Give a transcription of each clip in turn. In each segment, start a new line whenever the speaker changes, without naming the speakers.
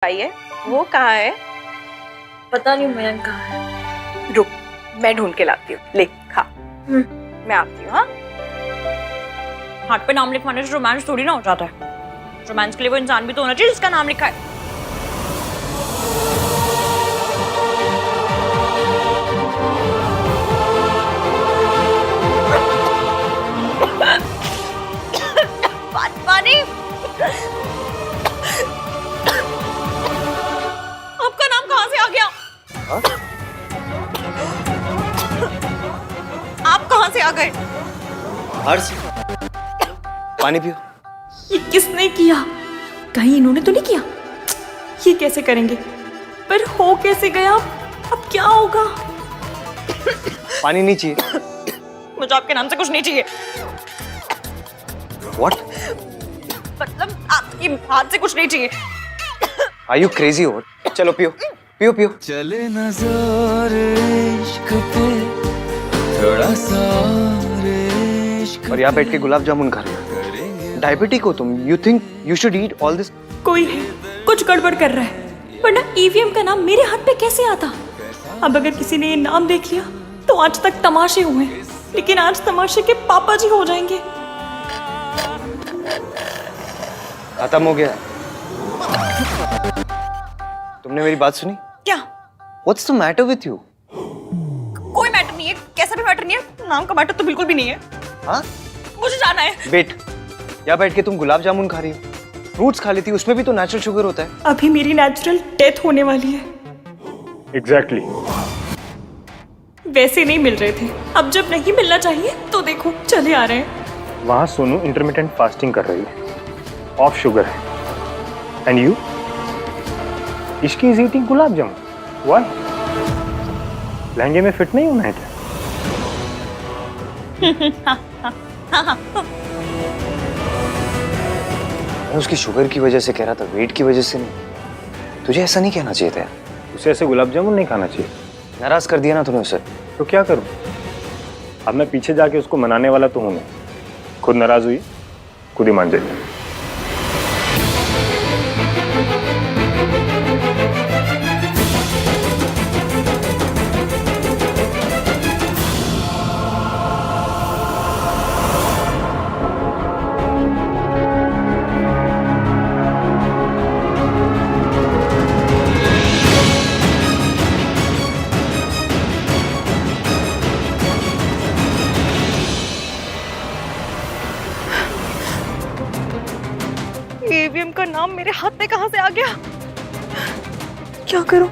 आई है, वो कहाँ है?
पता नहीं मयंक कहाँ है।
रुक, मैं ढूंढ के लाती हूँ। ले खा। मैं आती हूँ। हाँ,
हाथ पे नाम लिखवाने से रोमांस थोड़ी ना हो जाता है। रोमांस के लिए वो इंसान भी तो होना चाहिए जिसका नाम लिखा है। पानी। आपका नाम कहाँ से आ गया?
हा?
आप कहाँ से आ गए?
बाहर से। पानी पियो।
ये किसने किया? कहीं इन्होंने तो नहीं किया? ये कैसे करेंगे? पर हो कैसे गया? अब क्या होगा?
पानी नहीं चाहिए।
मुझे आपके नाम से कुछ नहीं चाहिए।
What?
मतलब आपके हाथ से कुछ नहीं चाहिए।
Are you crazy or? चलो पियो, पियो पियो।
चले नजर इश्क पे थोड़ा सा इश्क।
और यहाँ बैठ के गुलाब जामुन खा रहे हो। डायबिटिक हो तुम। You think you should eat all this?
कोई है, कुछ गड़बड़ कर रहा है। वरना ईवीएम का नाम मेरे हाथ पे कैसे आता? अब अगर किसी ने ये नाम देख लिया तो आज तक तमाशे हुए, लेकिन आज तमाशे के पापा जी हो जाएंगे।
खत्म हो गया। तुमने मेरी बात सुनी?
क्या?
What's the matter with you?
कोई मैटर नहीं है, कैसा भी मैटर नहीं है। नाम का मैटर तो बिल्कुल भी नहीं है।
हाँ?
मुझे जाना है।
वेट, यहाँ बैठ के तुम गुलाब जामुन खा रही हो। फ्रूट्स खा लेती, उसमें भी तो नेचुरल शुगर होता है।
अभी मेरी नेचुरल डेथ होने वाली है।
एग्जैक्टली।
वैसे नहीं मिल रहे थे, अब जब नहीं मिलना चाहिए तो देखो चले आ रहे हैं।
वहाँ सोनू इंटरमिटेंट फास्टिंग कर रही है, ऑफ शुगर है। And you? Ishki is eating gulab jamun. Why? लहंगे में फिट नहीं होना है क्या?
मैं उसकी शुगर की वजह से कह रहा था, वेट की वजह से नहीं। तुझे ऐसा नहीं कहना चाहिए था।
उसे ऐसे गुलाब जामुन नहीं खाना चाहिए।
नाराज कर दिया ना तूने उसे।
तो क्या करूं? अब मैं पीछे जाके उसको मनाने वाला तो हूं नहीं। खुद नाराज हुई, खुद ही मान जाएगी।
ईवीएम का नाम मेरे हाथ में कहां से आ गया? क्या करूं?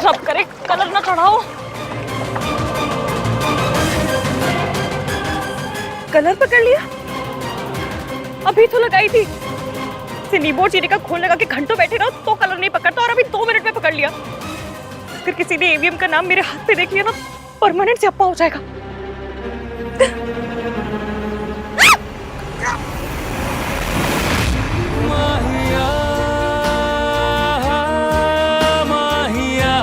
रब करे कलर ना चढ़ाओ। कलर पकड़ लिया? अभी तो लगाई थी। कीबोर्ड चीनी का खोल लगा के घंटों बैठे रहो तो कलर नहीं पकड़ता, और अभी 2 मिनट में पकड़ लिया। अगर किसी ने ईवीएम का नाम मेरे हाथ पे देख लिया ना, परमानेंट से अप्पा हो जाएगा।
माहिया, माहिया,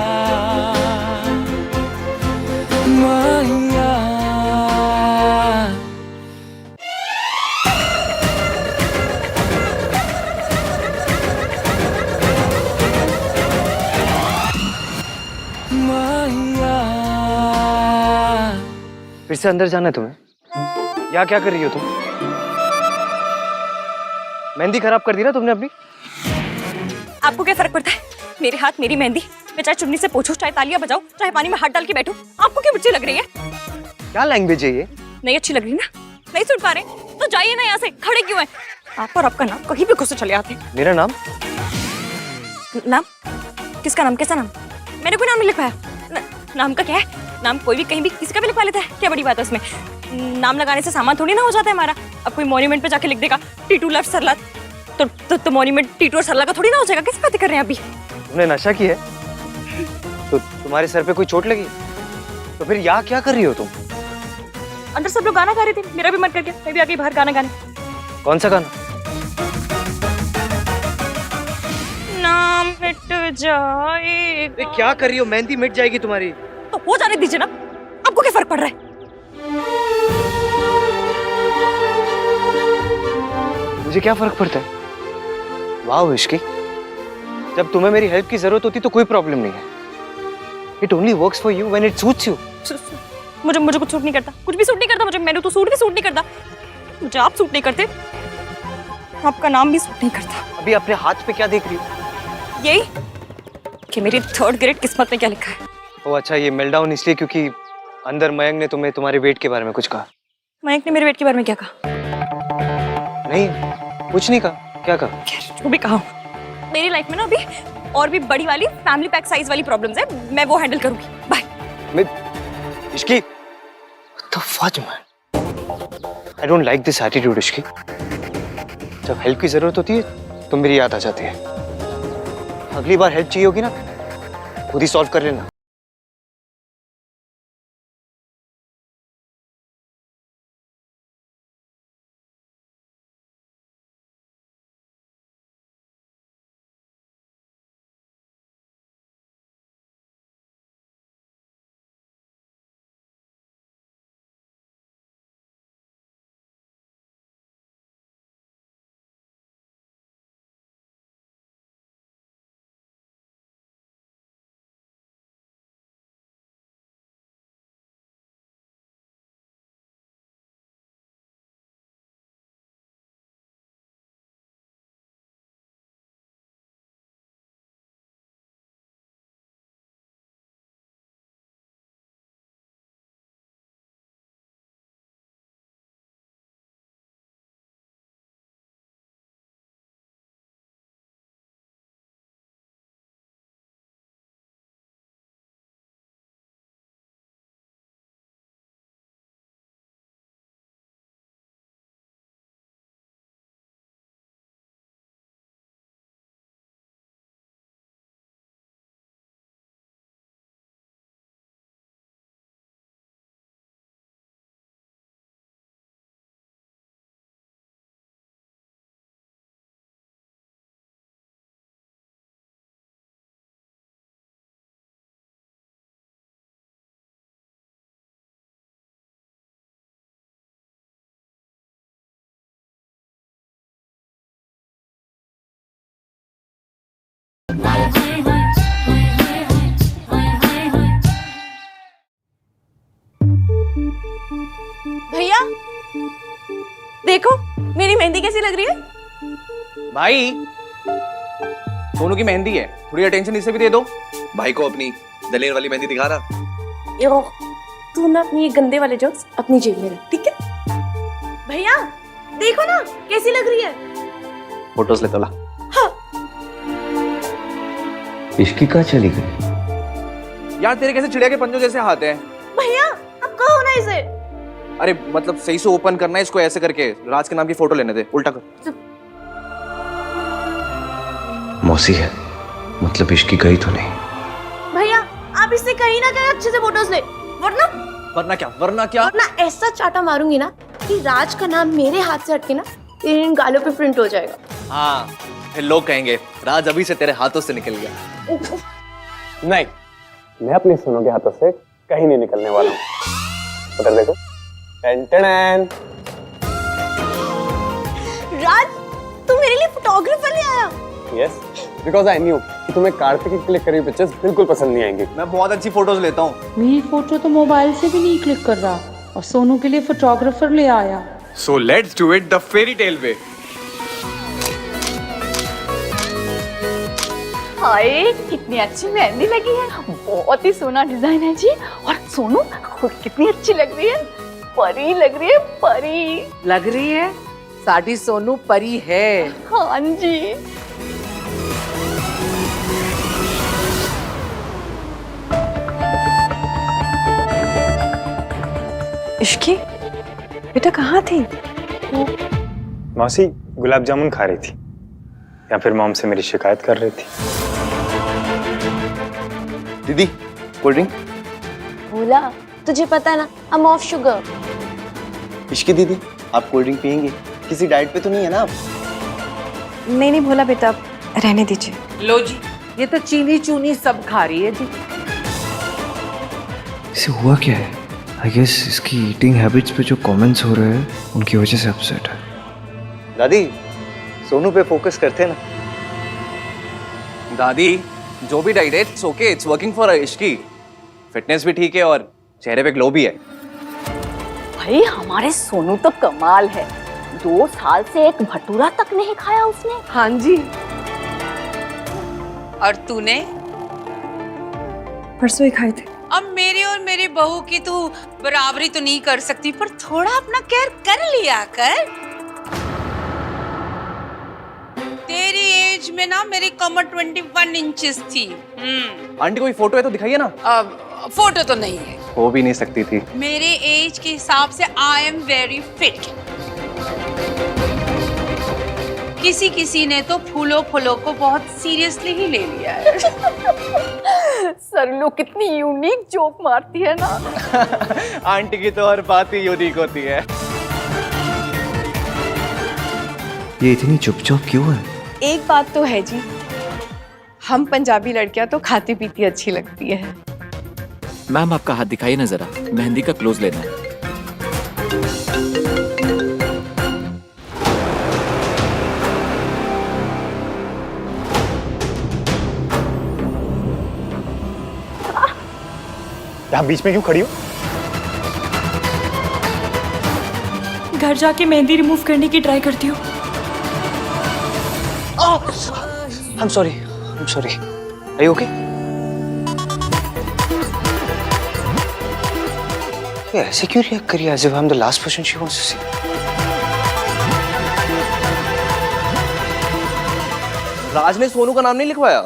माहिया।
फिर से अंदर जाना है तुम्हें? यहाँ क्या कर रही हो तुम? मेहंदी खराब कर दी ना तुमने अपनी।
आपको क्या फर्क पड़ता है? मेरे हाथ मेरी मेहंदी। मैं चाहे चुन्नी से पोंछूं, चाहे तालियां बजाऊं, चाहे पानी में हाथ डाल के बैठूं। आपको क्यों मिर्ची लग रही है?
क्या लैंग्वेज है ये?
नहीं अच्छी लग रही ना? नहीं सुन पा रहे? तो जाइए ना यहाँ से। खड़े क्यों हैं? आप और आपका नाम कहीं भी घुस चले आते।
मेरा नाम?
नाम? किसका नाम? कैसा नाम? मैंने कोई नाम नहीं लिखवाया। नाम का क्या है? नाम कोई भी कहीं भी किसी का भी लिखवा लेता है। क्या बड़ी बात है उसमें? नाम लगाने से सामान थोड़ी ना हो जाता है हमारा। अब कोई मॉन्यूमेंट पे जाके लिख देगा टीटू लव सरला, तो मॉन्यूमेंट टीटू और सरला का थोड़ी ना हो जाएगा। कैसी बातें कर रहे हैं अभी?
तुमने नशा किया है? तो तुम्हारे सर पे कोई चोट लगी? तो फिर यहाँ क्या कर रही हो तुम?
अंदर सब लोग गाना गा रहे थे, मेरा भी मन कर गया, मैं भी आ गई बाहर गाना गाने।
कौन सा गाना?
नाम मिट जाएगा।
क्या कर रही हो? मेहंदी मिट जाएगी तुम्हारी।
तो हो जाने दीजिए ना, आपको क्या फर्क पड़ रहा है?
मुझे क्या फर्क पड़ता है? वाह इश्की, जब तुम्हें मेरी हेल्प की जरूरत होती तो कोई प्रॉब्लम नहीं है। It only works for you when it suits you.
मुझे कुछ सूट नहीं करता, कुछ भी सूट नहीं करता मुझे। मैंने तो सूट भी सूट नहीं करता मुझे। आप सूट नहीं करते, आपका नाम भी सूट नहीं करता।
अभी अपने हाथ पे क्या देख रही हो?
यही कि मेरी 3rd ग्रेड किस्मत में क्या लिखा है।
ओ अच्छा, ये मेल्टडाउन इसलिए क्योंकि अंदर मयंक ने तुम्हें तुम्हारे वेट के बारे में कुछ कहा?
मयंक ने मेरे वेट के बारे में क्या कहा?
नहीं, कुछ नहीं कहा। क्या कहा?
खैर जो भी कहा, मेरी लाइफ में ना अभी और भी बड़ी वाली फैमिली पैक साइज वाली प्रॉब्लम्स है, मैं वो हैंडल करूंगी। बाय।
मैं इश्की, तो फज man, I don't like this attitude इश्की। जब हेल्प की जरूरत होती है तो मेरी याद आ जाती है। अगली बार हेल्प चाहिए होगी ना, खुद ही सॉल्व कर लेना।
भैया देखो मेरी मेहंदी कैसी लग रही है।
भाई, सोनू की मेहंदी है, थोड़ी अटेंशन इसे भी दे दो।
भाई को अपनी दलेर वाली मेहंदी दिखा रहा।
यो, तू ना अपनी ये गंदे वाले जोक्स अपनी जेब में रख, ठीक है? भैया देखो ना कैसी लग रही है।
फोटोज ले तोला।
इश्की कहाँ चली गई?
यार तेरे कैसे चिड़िया के पंजों जैसे हाथ हैं।
भैया अब कहो ना इसे।
अरे मतलब सही से ओपन करना है इसको, ऐसे करके राज के नाम की फोटो लेने दे, उल्टा कर।
मौसी है, मतलब इश्की गई तो नहीं?
भैया आप इससे कहीं ना कहीं अच्छे से फोटोज ले,
वरना क्या?
वरना ऐसा चाटा मारूंगी ना कि राज का नाम मेरे हाथ से हटके ना तेरे इन गालों पे प्रिंट हो जाएगा।
हाँ, फिर लोग कहेंगे राज अभी से तेरे हाथों से निकल गया।
नहीं, मैं अपने सोनू के हाथों से कहीं नहीं निकलने वाला हूँ। उधर देखो। टेन।
राज तू मेरे लिए फोटोग्राफर ले आया।
यस, बिकॉज आई न्यू कि तुम्हें कार्तिक की क्लिक करी पिक्चर्स बिल्कुल पसंद नहीं आएंगी।
मैं बहुत अच्छी फोटोज लेता हूँ।
मेरी फोटो तो मोबाइल से भी नहीं क्लिक कर रहा और सोनू के लिए फोटोग्राफर ले आया।
So let's do it the fairy tale way.
हाय कितनी अच्छी मेहंदी लगी है, बहुत ही सोना डिजाइन है जी। और सोनू खुद कितनी अच्छी लग रही है, परी लग रही है, परी
लग रही है। साड़ी सोनू परी है।
हाँ जी।
इश्की बेटा कहाँ थी?
मौसी गुलाब जामुन खा रही थी या फिर मॉम से मेरी शिकायत कर रही थी।
दीदी कोल्ड ड्रिंक।
भोला तुझे पता है ना, I'm off sugar।
इश्की दीदी, आप कोल्ड ड्रिंक पियेंगी? किसी डाइट पे तो नहीं है ना आप?
नहीं भोला बेटा, रहने दीजिए।
लो जी, ये तो चीनी चूनी सब खा रही है जी।
इसे हुआ क्या है? आई गेस इसकी ईटिंग हैबिट्स पे जो कमेंट्स हो रहे हैं उनकी वजह से अपसेट है।
दादी,
सोनू पे फोकस करते ना।
दादी जो भी डाइट है it's okay, it's working for Ishki. Fitness भी ठीक है और चेहरे पे ग्लो भी है।
भाई हमारे सोनू तो कमाल है, 2 साल से एक भटूरा तक नहीं खाया उसने।
हाँ जी।
और तूने?
परसों ही खाए थे।
अब मेरी और मेरी बहू की तू बराबरी तो नहीं कर सकती, पर थोड़ा अपना केयर कर लिया कर। तेरी एज में ना मेरी कमर 21 इंचेस थी।
आंटी कोई फोटो है तो दिखाइए ना।
अब फोटो तो नहीं है।
हो भी नहीं सकती थी।
मेरे एज के हिसाब से आई एम वेरी फिट। किसी किसी ने तो फूलों फूलों को बहुत सीरियसली ही ले लिया है।
सरलू कितनी यूनिक जोक मारती है ना।
आंटी की तो हर बात ही यूनिक होती है।
ये इतनी चुपचाप क्यों है?
एक बात तो है जी, हम पंजाबी लड़कियां तो खाती पीती अच्छी लगती है।
मैम आपका हाथ दिखाइए ना जरा, मेहंदी का क्लोज लेना है।
आप बीच में क्यों खड़ी हो?
घर जाके मेहंदी रिमूव करने की ट्राई करती हूँ।
I'm sorry. Are you okay? ये ऐसे क्यों रिएक्ट करिए as if I'm the last person she wants to see?
राज ने सोनू का नाम नहीं लिखवाया।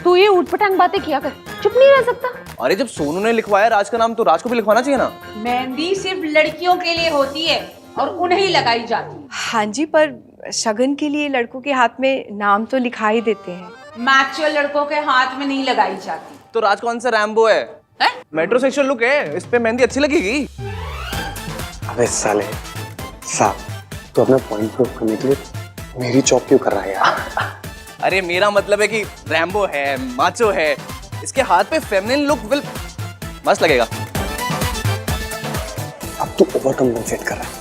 तू ये ऊटपटांग बातें किया कर, चुप नहीं रह सकता।
अरे जब सोनू ने लिखवाया राज का नाम तो राज को भी लिखवाना चाहिए ना।
मेहंदी सिर्फ लड़कियों के लिए होती है और उन्हें लगाई जाती है।
हाँ जी, पर शगन के लिए लड़कों के हाथ में नाम तो लिखा ही देते हैं।
मैच्योर लड़कों के हाथ में नहीं लगाई जाती।
तो राज कौन सा रैम्बो है? मेट्रोसेक्सुअल लुक है, इस पे मेहंदी अच्छी लगेगी।
अबे साले साहब, तो अपना पॉइंट प्रूव करने के लिए मेरी चॉप क्यों कर रहा है यार?
अरे मेरा मतलब है कि रैम्बो है, माचो है, इसके हाथ पे फेमिनिन लुक विल मस्त लगेगा।
अब तू ओवर कम्पेंसेट कर रहा है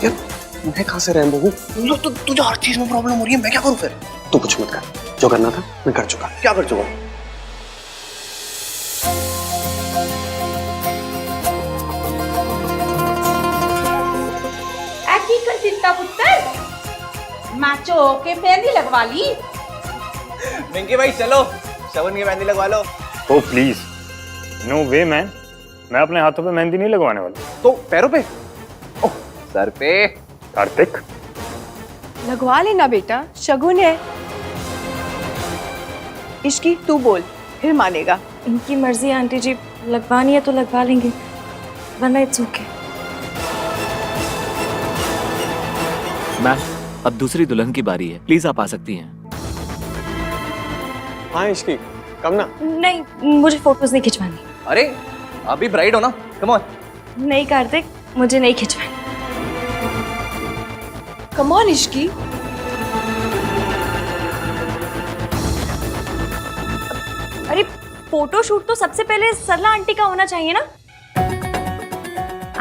यार। मैं कहाँ से रैम्बो हूँ? तो तुझे हर चीज में प्रॉब्लम हो रही है, मैं क्या करूँ फिर? तू कुछ मत कर, जो करना था मैं कर चुका। क्या कर चुका?
मैचो के मेहंदी लगवा ली।
मिंकी भाई चलो शगन की मेहंदी लगवा लो।
ओ प्लीज, नो वे मैन, मैं अपने हाथों पे मेहंदी नहीं लगवाने वाला।
तो पैरों पे? ओह सर पे।
कार्तिक
लगवा लेना बेटा, शगुन है। इश्की तू बोल, फिर मानेगा।
इनकी मर्जी आंटी जी, लगवानी है तो लगवा लेंगे, वरना इट्स ओके।
मैम अब दूसरी दुल्हन की बारी है, प्लीज आप आ सकती हैं।
हाँ इश्की, कम ना।
नहीं, मुझे फोटोज नहीं खिंचवानी।
अरे आप भी ब्राइड हो ना, कम ऑन।
नहीं कार्तिक, मुझे नहीं खिंचवानी।
Come on Ishki.
अरे फोटो शूट तो सबसे पहले सरला आंटी का होना चाहिए ना,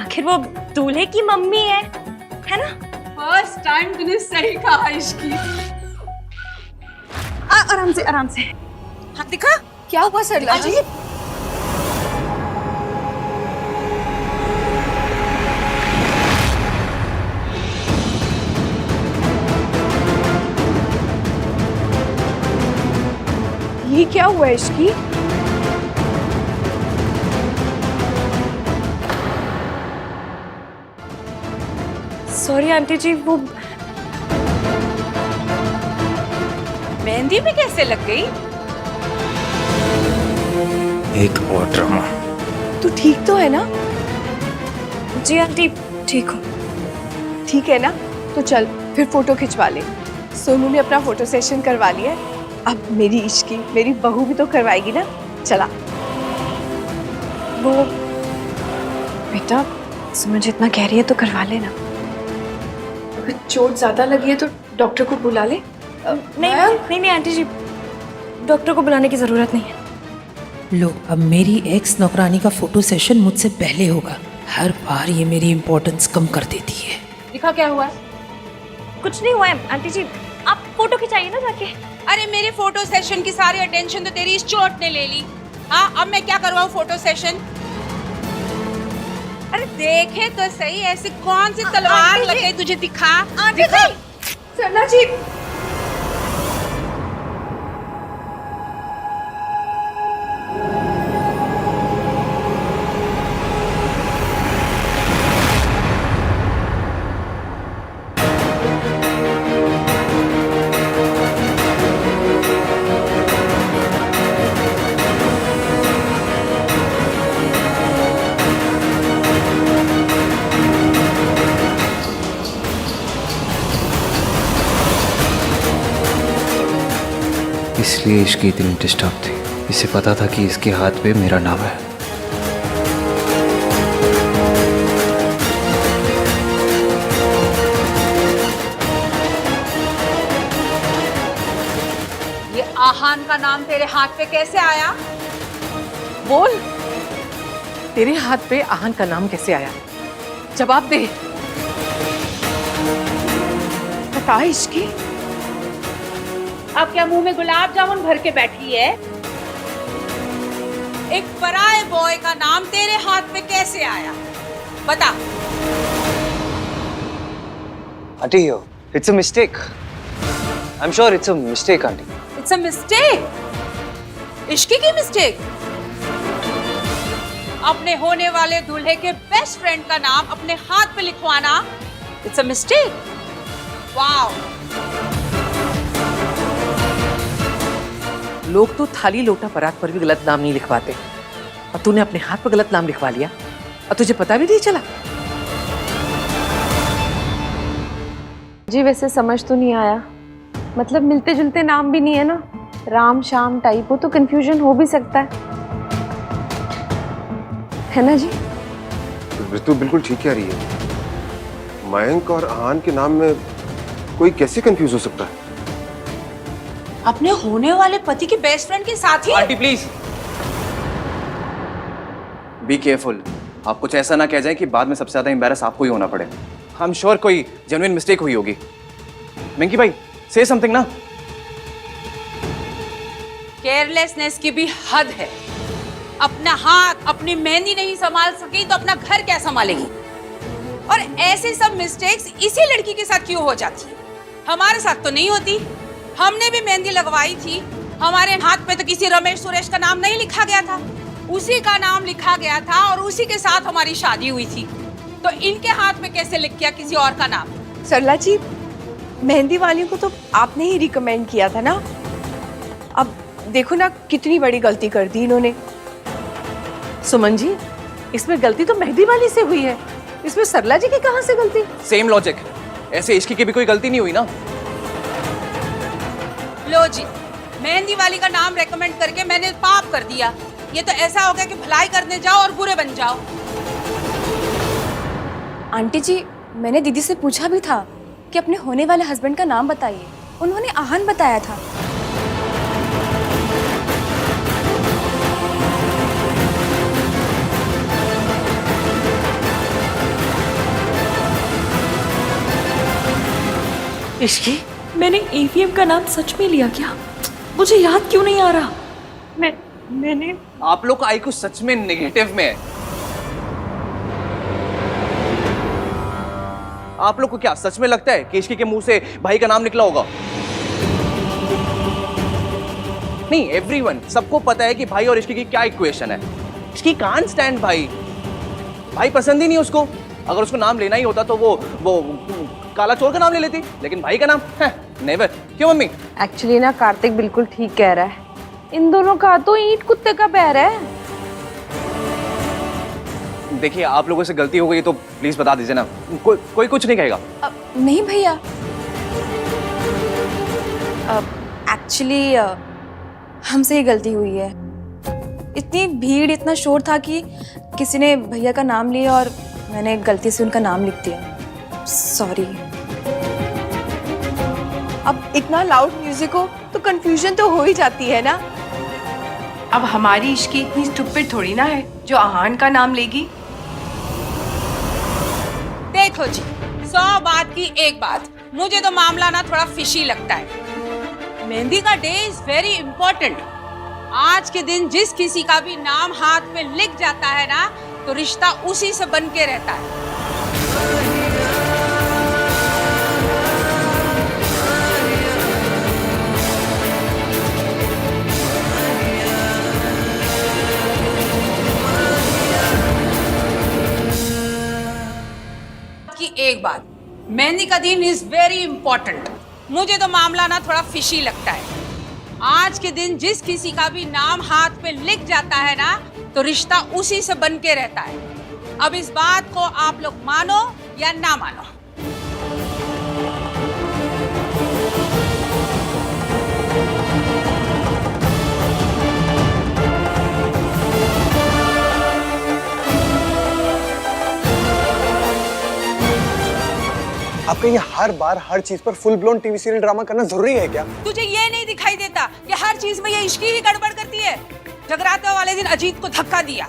आखिर वो दूल्हे की मम्मी है ना?
फर्स्ट टाइम तूने सही कहा इश्की।
आराम से आराम से।
हाथ दिखा।
क्या हुआ सरला जी? ये क्या हुआ इश्की?
सॉरी आंटी जी, वो
मेहंदी भी कैसे लग गई?
एक और ड्रामा।
तू ठीक तो है ना?
जी आंटी ठीक हूँ।
ठीक है ना, तो चल फिर फोटो खिंचवा ले। सोनू ने अपना फोटो सेशन करवा लिया है, अब मेरी इश्की, मेरी बहू भी तो करवाएगी ना। चला।
वो बेटा समझ इतना कह रही है तो करवा लेना।
अगर चोट ज्यादा लगी है तो डॉक्टर को बुला ले।
नहीं आंटी जी, डॉक्टर को बुलाने की जरूरत नहीं है।
लो, अब मेरी एक्स नौकरानी का फोटो सेशन मुझसे पहले होगा। हर बार ये मेरी इम्पोर्टेंस कम कर देती है।
दिखा क्या हुआ है?
कुछ नहीं हुआ है आंटी जी, आप फोटो खिंचाइए ना जाके।
अरे मेरे फोटो सेशन की सारी अटेंशन तो तेरी इस चोट ने ले ली। हाँ, अब मैं क्या करवाऊँ फोटो सेशन? अरे देखे तो सही, ऐसी कौन सी तलवार लगे तुझे? दिखा दिखा।
सरला जी,
इसलिए इसकी इतनी डिस्टर्ब थी। इसे पता था कि इसके हाथ पे मेरा नाम है।
ये आहान का नाम तेरे हाथ पे कैसे आया?
बोल, तेरे हाथ पे आहान का नाम कैसे आया? जवाब दे।
बता इश्की।
अब क्या मुंह में गुलाब जामुन भर के बैठी है? एक पराये बॉय का नाम तेरे हाथ पे कैसे आया? बता।
Aunty, it's a mistake. I'm sure it's a mistake, aunty.
It's a mistake. Ishki की मिस्टेक? अपने होने वाले दूल्हे के बेस्ट फ्रेंड का नाम अपने हाथ पे लिखवाना It's a mistake. Wow.
लोग तो थाली लोटा परात पर भी गलत नाम नहीं लिखवाते, और तूने अपने हाथ पर गलत नाम लिखवा लिया और तुझे पता भी नहीं चला।
जी वैसे समझ तो नहीं आया, मतलब मिलते जुलते नाम भी नहीं है ना, राम शाम टाइप हो तो कंफ्यूजन हो भी सकता है ना जी?
ऋतु बिल्कुल ठीक कह रही है। मयंक और आहान के नाम में कोई कैसे कंफ्यूज हो सकता है?
अपने होने वाले पति के बेस्ट फ्रेंड के साथ ही?
Aunty please be careful. आप कुछ ऐसा ना कह जाए कि बाद में सबसे ज्यादा एम्बैरस आपको ही होना पड़े। आई एम श्योर कोई जेन्युइन मिस्टेक हुई होगी। मिंकी भाई से समथिंग ना।
केयरलेसनेस की भी हद है। अपना हाथ, अपनी मेहंदी नहीं संभाल सकी तो अपना घर क्या संभालेगी? और ऐसे सब मिस्टेक्स इसी लड़की के साथ क्यों हो जाती है? हमारे साथ तो नहीं होती। हमने भी मेहंदी लगवाई थी, हमारे हाथ पे तो किसी रमेश सुरेश का नाम नहीं लिखा गया था, उसी का नाम लिखा गया था और उसी के साथ हमारी शादी हुई थी। तो इनके हाथ में कैसे लिख गया किसी और का नाम?
सरला जी, मेहंदी वाली को तो आपने ही रिकमेंड किया था ना। अब देखो ना कितनी बड़ी गलती कर दी इन्होंने।
सुमन जी, इसमें गलती तो मेहंदी वाली से हुई है, इसमें सरला जी की कहां से गलती?
Same logic. ऐसे इश्की की भी कोई गलती नहीं हुई ना।
लो जी, मेहंदी वाली का नाम रेकमेंड करके मैंने पाप कर दिया। ये तो ऐसा हो गया कि भलाई करने जाओ और बुरे बन जाओ।
आंटी जी, मैंने दीदी से पूछा भी था कि अपने होने वाले हस्बैंड का नाम बताइए, उन्होंने आहान बताया था।
इश्की,
मैंने ईवीएम का नाम सच में लिया क्या? मुझे याद क्यों नहीं आ रहा? मैंने
आप लोग का आईक्यू सच में नेगेटिव में है। आप लोग को क्या सच में लगता है कि इश्की के मुंह से भाई का नाम निकला होगा? नहीं, एवरीवन, सबको पता है कि भाई और इश्की की क्या इक्वेशन है। इश्की कांट स्टैंड भाई। भाई पसंद ही नहीं उसको। अगर उसको नाम लेना ही होता तो वो काला चोर का नाम ले लेती, लेकिन भाई का नाम नेवर। क्यों मम्मी?
एक्चुअली ना कार्तिक बिल्कुल ठीक कह रहा है, इन दोनों का तो ईंट कुत्ते का पैर है।
देखिए, आप लोगों से गलती हो गई तो प्लीज बता दीजिए ना। कोई कुछ नहीं कहेगा।
नहीं भैया, एक्चुअली हमसे ही गलती हुई है। इतनी भीड़, इतना शोर था कि किसी ने भैया का नाम लिया और मैंने गलती से उनका नाम लिख दिया। सॉरी।
अब इतना लाउड म्यूजिक हो तो कंफ्यूजन तो हो ही जाती है ना। अब हमारी इश्की इतनी स्टूपिड थोड़ी ना है जो आहान का नाम लेगी।
देखो जी, 100 बात की एक बात, मुझे तो मामला ना थोड़ा फिशी लगता है। मेहंदी का डे इज वेरी इंपॉर्टेंट। आज के दिन जिस किसी का भी नाम हाथ पे लिख जाता है ना, तो रिश्ता उसी से बन के रहता है। कि एक बात, मेहंदी का दिन इज वेरी इंपॉर्टेंट। मुझे तो मामला ना थोड़ा फिशी लगता है। आज के दिन जिस किसी का भी नाम हाथ पे लिख जाता है ना, तो रिश्ता उसी से बन के रहता है। अब इस बात को आप लोग मानो या ना मानो।
आपका ये हर बार हर चीज पर full blown TV serial drama करना जरूरी है क्या?
तुझे ये नहीं दिखाई देता कि हर चीज में ये इश्की ही गड़बड़ करती है? जगराते वाले दिन अजीत को धक्का दिया,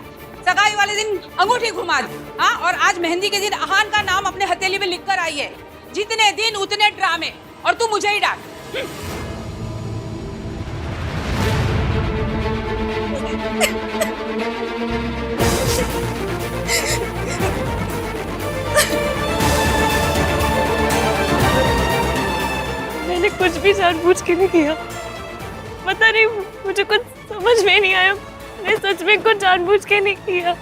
सगाई वाले दिन अंगूठी घुमा दी, हाँ, और आज मेहंदी के दिन अहान का नाम अपने हथेली में लिख कर आई है। जितने दिन उतने ड्रामे, और तू मुझे ही डांट।
मैंने कुछ भी जानबूझ के नहीं किया। पता नहीं, मुझे कुछ समझ में नहीं आया। मैं सच में कुछ जानबूझ के नहीं किया।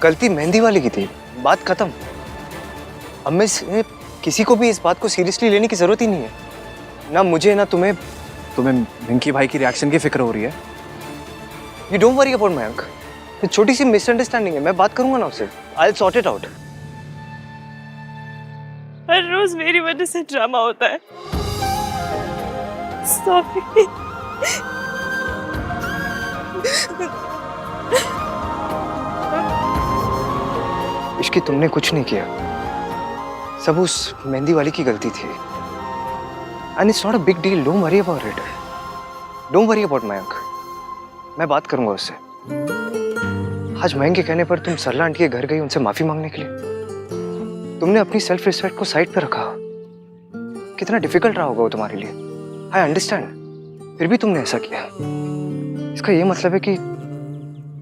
गलती मेहंदी वाली की थी, बात खत्म। अब मैं किसी को भी इस बात को सीरियसली लेने की जरूरत ही नहीं है, ना मुझे ना तुम्हें।
तुम्हें विंकी भाई की रिएक्शन की फिक्र हो रही है?
You don't worry about my अंक। ये छोटी सी मिसअंडरस्टैंडिंग है, मैं बात करूंगा ना उससे। I will sort it out.
हर रोज मेरी वजह से ड्रामा होता है। सॉरी।
इश्की, तुमने कुछ नहीं किया, सब उस मेहंदी वाली की गलती थी। And it's not a big deal, don't worry about it. Don't worry about my अंक, मैं बात करूंगा उससे। आज मयंक के कहने पर तुम सरला आंटी के घर गई उनसे माफी मांगने के लिए। तुमने अपनी सेल्फ रिस्पेक्ट को साइड पे रखा। कितना डिफिकल्ट रहा होगा वो तुम्हारे लिए, आई अंडरस्टैंड, फिर भी तुमने ऐसा किया। इसका ये मतलब है कि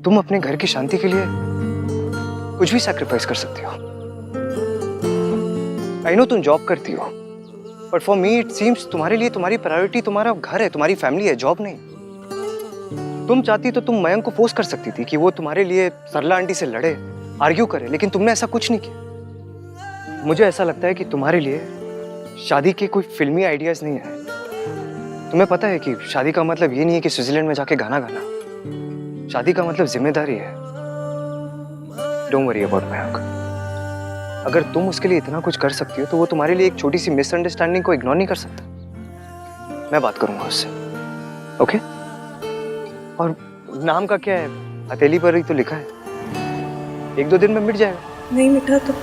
तुम अपने घर की शांति के लिए कुछ भी सैक्रिफाइस कर सकती हो। आई नो तुम जॉब करती हो, but for me it seems तुम्हारे लिए तुम्हारी प्रायोरिटी तुम्हारा घर है, तुम्हारी फैमिली है, जॉब नहीं। तुम चाहती तो तुम मयंक को फोर्स कर सकती थी कि वो तुम्हारे लिए सरला आंटी से लड़े, आर्ग्यू करे, लेकिन तुमने ऐसा कुछ नहीं किया। मुझे ऐसा लगता है कि तुम्हारे लिए शादी के कोई फिल्मी आइडियाज नहीं है। तुम्हें पता है कि शादी का मतलब ये नहीं है कि स्विट्जरलैंड में जाके गाना गाना। शादी का मतलब जिम्मेदारी है। Don't worry about Mayank. अगर तुम उसके लिए इतना कुछ कर सकती हो तो वो तुम्हारे लिए एक छोटी सी मिसअंडरस्टैंडिंग को इग्नोर नहीं कर सकता। मैं बात करूंगा उससे, ओके? और नाम का क्या है, हथेली पर ही तो लिखा है, 1-2 दिन में मिट जाएगा।
नहीं मिटा तो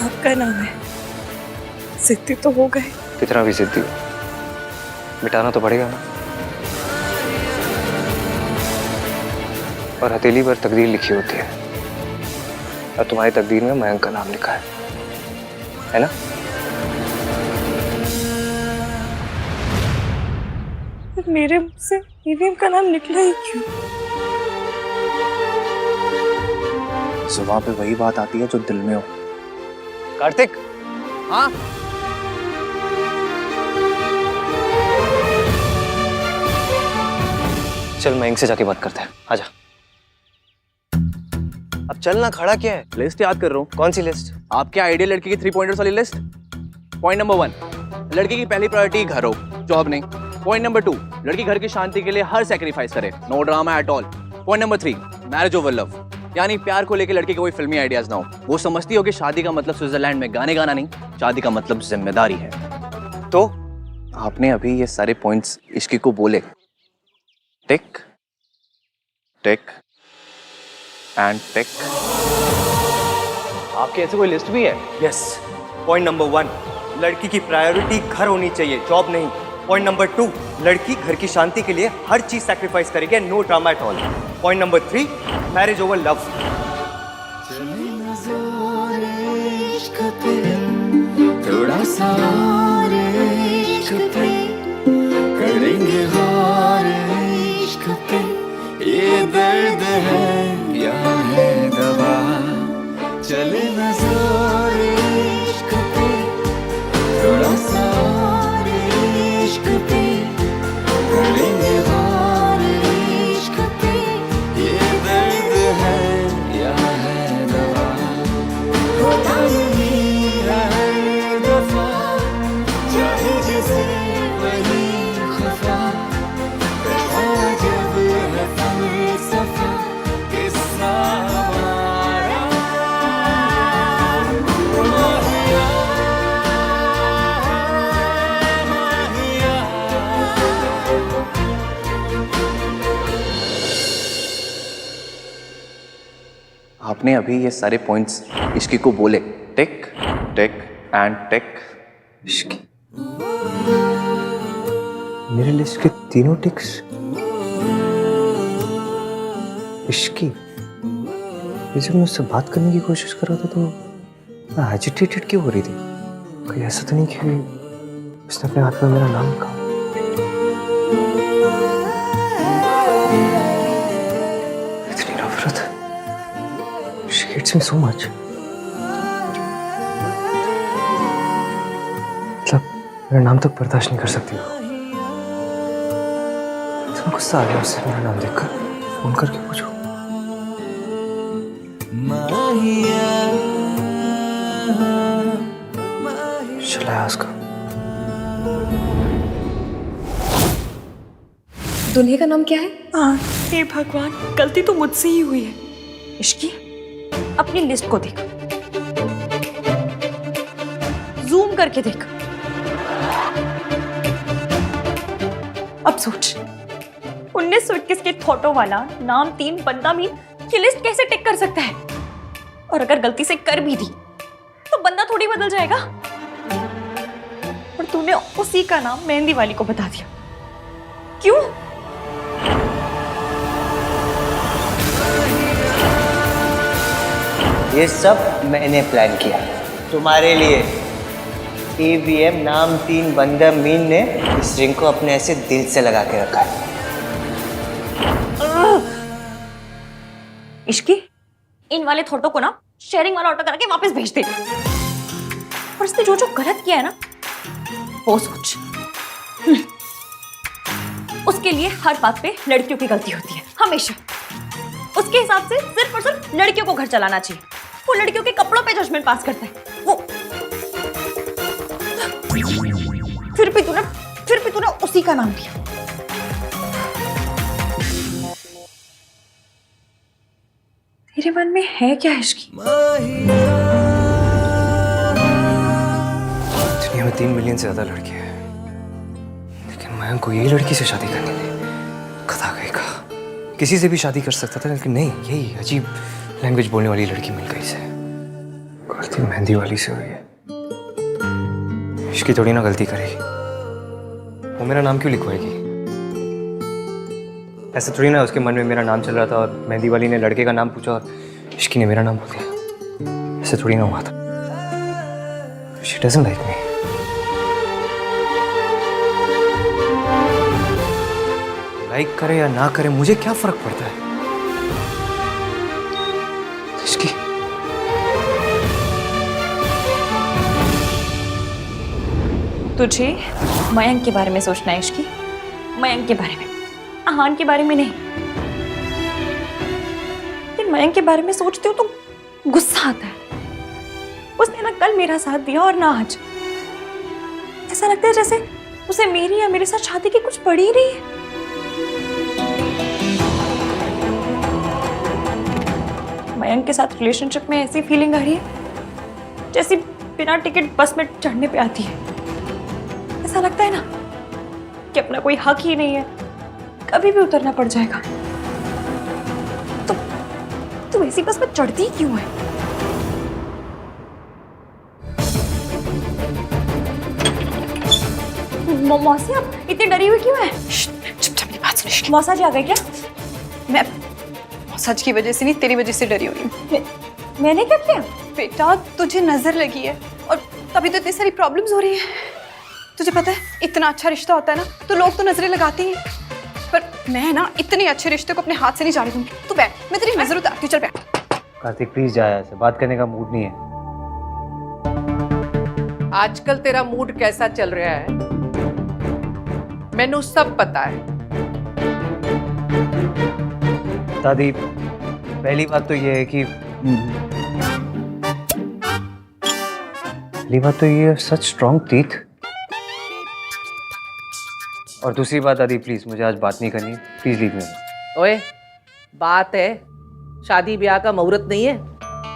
आपका नाम है, सिद्धि तो हो गए।
कितना भी सिद्धि हो, मिटाना तो पड़ेगा ना। और हथेली पर तकदीर लिखी होती है, और तुम्हारी तकदीर में मयंक का नाम लिखा है ना?
मेरे मुंह से ईवीएम का नाम निकला ही क्यों?
जुबान पे वही बात आती है जो दिल में हो।
कार्तिक।
हाँ?
चल मयंक से जाके बात करते हैं, आजा। अब चलना, खड़ा क्या है?
लिस्ट याद कर रहा हूँ।
कौन सी लिस्ट?
आपके आइडियल लड़की की 3 पॉइंटर्स वाली लिस्ट। पॉइंट नंबर 1, लड़की की पहली प्रायोरिटी घर हो, जॉब नहीं। पॉइंट नंबर 2, लड़की घर की शांति के लिए हर सैक्रिफाइस करे, no drama at all. Point number 3, marriage over love, यानी प्यार को लेकर लड़की के कोई फिल्मी आइडियाज ना हो। वो समझती हो कि शादी का मतलब स्विट्जरलैंड में गाने गाना नहीं, शादी का मतलब जिम्मेदारी है।
तो
आपने अभी ये सारे पॉइंट्स इश्की को बोले, टिक टिक एंड टिक।
आपके ऐसे कोई लिस्ट भी है? यस। पॉइंट नंबर 1, लड़की की प्रायोरिटी घर होनी चाहिए, जॉब नहीं। पॉइंट नंबर 2, लड़की घर की शांति के लिए हर चीज सैक्रिफाइस करेगी, no drama at all. Point number 3, marriage over love.
इश्क पे, थोड़ा सा और इश्क पे, करेंगे गौर इश्क पे, ये दर्द है या है दवा, चले न जोर इश्क पे, थोड़ा सा और इश्क पे, करेंगे गौर इश्क पे, ये दर्द है या है दवा, होता नहीं है हर दफा, चाहे जैसे वही खफा, कहता जब है फलसफा, किस्सा हमारा माहिया, माहिया।
आपने अभी ये सारे पॉइंट्स इश्की को बोले, टिक टिक एंड टिक।
इश्की, मेरे लिस्ट के तीनों टिक्स इश्की। जब मैं उससे बात करने की कोशिश कर रहा था तो मैं एजिटेटेड क्यों हो रही थी? कोई ऐसा तो नहीं कि उसने अपने हाथ में मेरा नाम लिखा? इतनी नफरत। She hates me so much. मतलब मेरा नाम तक बर्दाश्त नहीं कर सकती वो। इतना गुस्सा आ गया उससे मेरा नाम देखकर। फोन करके पूछो। चला उसका।
दुल्हे का नाम क्या है?
हाँ, हे भगवान, गलती तो मुझसे ही हुई है।
इश्की, अपनी लिस्ट को देख, जूम करके देख। अब सोच, 1921 के थॉटो वाला नाम 3 बंदा मीन ये लिस्ट कैसे टिक कर सकता है? और अगर गलती से कर भी दी तो बंदा थोड़ी बदल जाएगा। और तूने उसी का नाम मेहंदी वाली को बता दिया, क्यों?
ये सब मैंने प्लान किया तुम्हारे लिए। EVM नाम 3 बंदा मीन ने इस रिंग को अपने ऐसे दिल से लगा के रखा है।
इश्की, इन वाले थॉटो को ना शेयरिंग वाला ऑर्डर करके वापस भेज दे। और इसने जो जो गलत किया है ना वो सोच। उसके लिए हर बात पे लड़कियों की गलती होती है, हमेशा। उसके हिसाब से सिर्फ और सिर्फ लड़कियों को घर चलाना चाहिए। वो लड़कियों के कपड़ों पे जजमेंट पास करता है। वो फिर भी तूने उसी का नाम लिया। तेरे मन में है क्या इश्की?
दुनिया में 3 मिलियन से ज्यादा लड़के हैं, लेकिन मैं को यही लड़की से शादी करनी थी। खता गई का किसी से भी शादी कर सकता था, लेकिन नहीं, यही अजीब लैंग्वेज बोलने वाली लड़की मिल गई से। गलती मेहंदी वाली से हुई है। इसकी थोड़ी ना गलती करेगी, वो मेरा नाम क्यों लिखवाएगी? ऐसा थोड़ी ना उसके मन में मेरा नाम चल रहा था और मेहंदी वाली ने लड़के का नाम पूछा और इश्की ने मेरा नाम बोल दिया। ऐसे थोड़ी ना हुआ था। She doesn't like me. Like करे या ना करे मुझे क्या फर्क पड़ता है? इश्की,
तुझे मयंक के बारे में सोचना है इश्की, मयंक के बारे में, आहान के बारे में नहीं। लेकिन मयंक के बारे में सोचती हूँ तो गुस्सा आता है। उसने ना कल मेरा साथ दिया और ना आज। ऐसा लगता है जैसे उसे मेरी या मेरे साथ शादी की कुछ पड़ी ही नहीं है। मयंक के साथ रिलेशनशिप में ऐसी फीलिंग आ रही है जैसी बिना टिकट बस में चढ़ने पे आती है। ऐसा लगता है ना कि अपना कोई हक ही नहीं है, कभी भी उतरना पड़ जाएगा। तो ऐसी बस में चढ़ती ही क्यों है? मौसी, आप इतनी डरी हुई क्यों है?
चुपचाप मेरी बात सुन।
मौसा जी आ गए क्या?
मैं सच की वजह से नहीं, तेरी वजह से डरी हुई हूँ।
मैंने क्या किया?
बेटा तुझे नजर लगी है और तभी तो इतनी सारी प्रॉब्लम्स हो रही है। तुझे पता है इतना अच्छा रिश्ता होता है ना तो लोग तो नजरें लगाते ही हैं, पर मैं ना इतने अच्छे रिश्ते को अपने हाथ से नहीं जाने दूंगी। तू बैठ, मैं तेरी नजर उतारती हूँ, चल बैठ।
कार्तिक प्लीज जा, ऐसे बात करने का मूड नहीं है।
आजकल तेरा मूड कैसा चल रहा है मैनू सब पता है।
दादी पहली बात तो ये है कि पहली बात तो ये सच स्ट्रॉन्ग टीथ, और दूसरी बात दादी प्लीज मुझे आज बात नहीं करनी, प्लीज लीव मी।
ओए बात है, शादी ब्याह का मुहूर्त नहीं है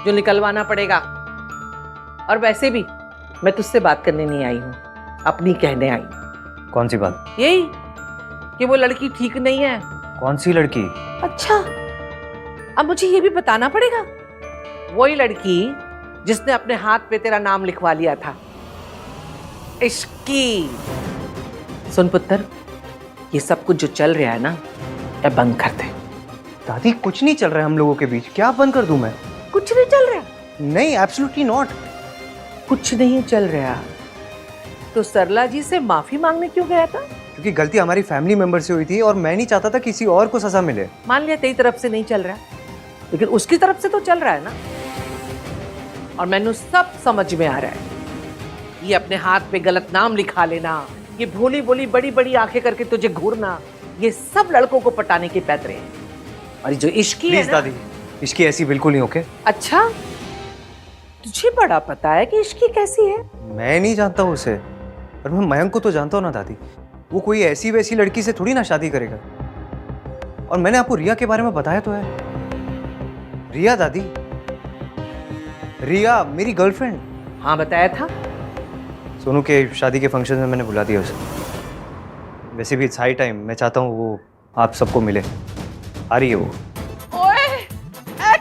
जो निकलवाना पड़ेगा। और वैसे भी मैं तुझसे बात करने नहीं आई हूँ, अपनी कहने आई।
कौन सी बात?
यही कि वो लड़की ठीक नहीं है।
कौन सी लड़की?
अच्छा, अब मुझे ये भी बताना पड़ेगा। वही लड़की जिसने अपने हाथ पे तेरा नाम लिखवा लिया था, इश्की। सुन पुत्र, ये सब कुछ जो चल रहा है ना, ये बंद कर दे।
दादी कुछ नहीं चल रहा है हम लोगों के बीच, क्या बंद कर दूं मैं?
कुछ नहीं चल रहा?
नहीं, एब्सोल्युटली नॉट।
कुछ नहीं चल रहा तो सरला जी से माफी मांगने क्यों गया था?
क्योंकि गलती हमारी फैमिली मेंबर से हुई थी और मैं नहीं चाहता था किसी और को सजा मिले।
मान लिया तेरी तरफ से नहीं चल रहा, लेकिन उसकी तरफ से तो चल रहा है ना। और मैंने सब समझ में आ रहा है, ये अपने हाथ पे गलत नाम लिखा लेना, ये भोली भोली बड़ी बड़ी आंखें करके तुझे घूरना, ये सब लड़कों को पटाने के पैतरे हैं। और जो इश्की है ना,
दादी इश्की ऐसी बिल्कुल नहीं। ओके
अच्छा, तुझे बड़ा पता है कि इश्की कैसी है?
मैं नहीं जानता हूँ उसे, पर मैं मयंक को तो जानता हूँ ना दादी। वो कोई ऐसी वैसी लड़की से थोड़ी ना शादी करेगा। और मैंने आपको रिया के बारे में बताया तो है। रिया दादी, रिया मेरी गर्लफ्रेंड।
हाँ बताया था।
सोनू के शादी के फंक्शन में मैंने बुला दिया उसे। वैसे भी इट्स हाई टाइम, मैं चाहता हूँ वो आप सबको मिले। आ रही है वो।
ओए,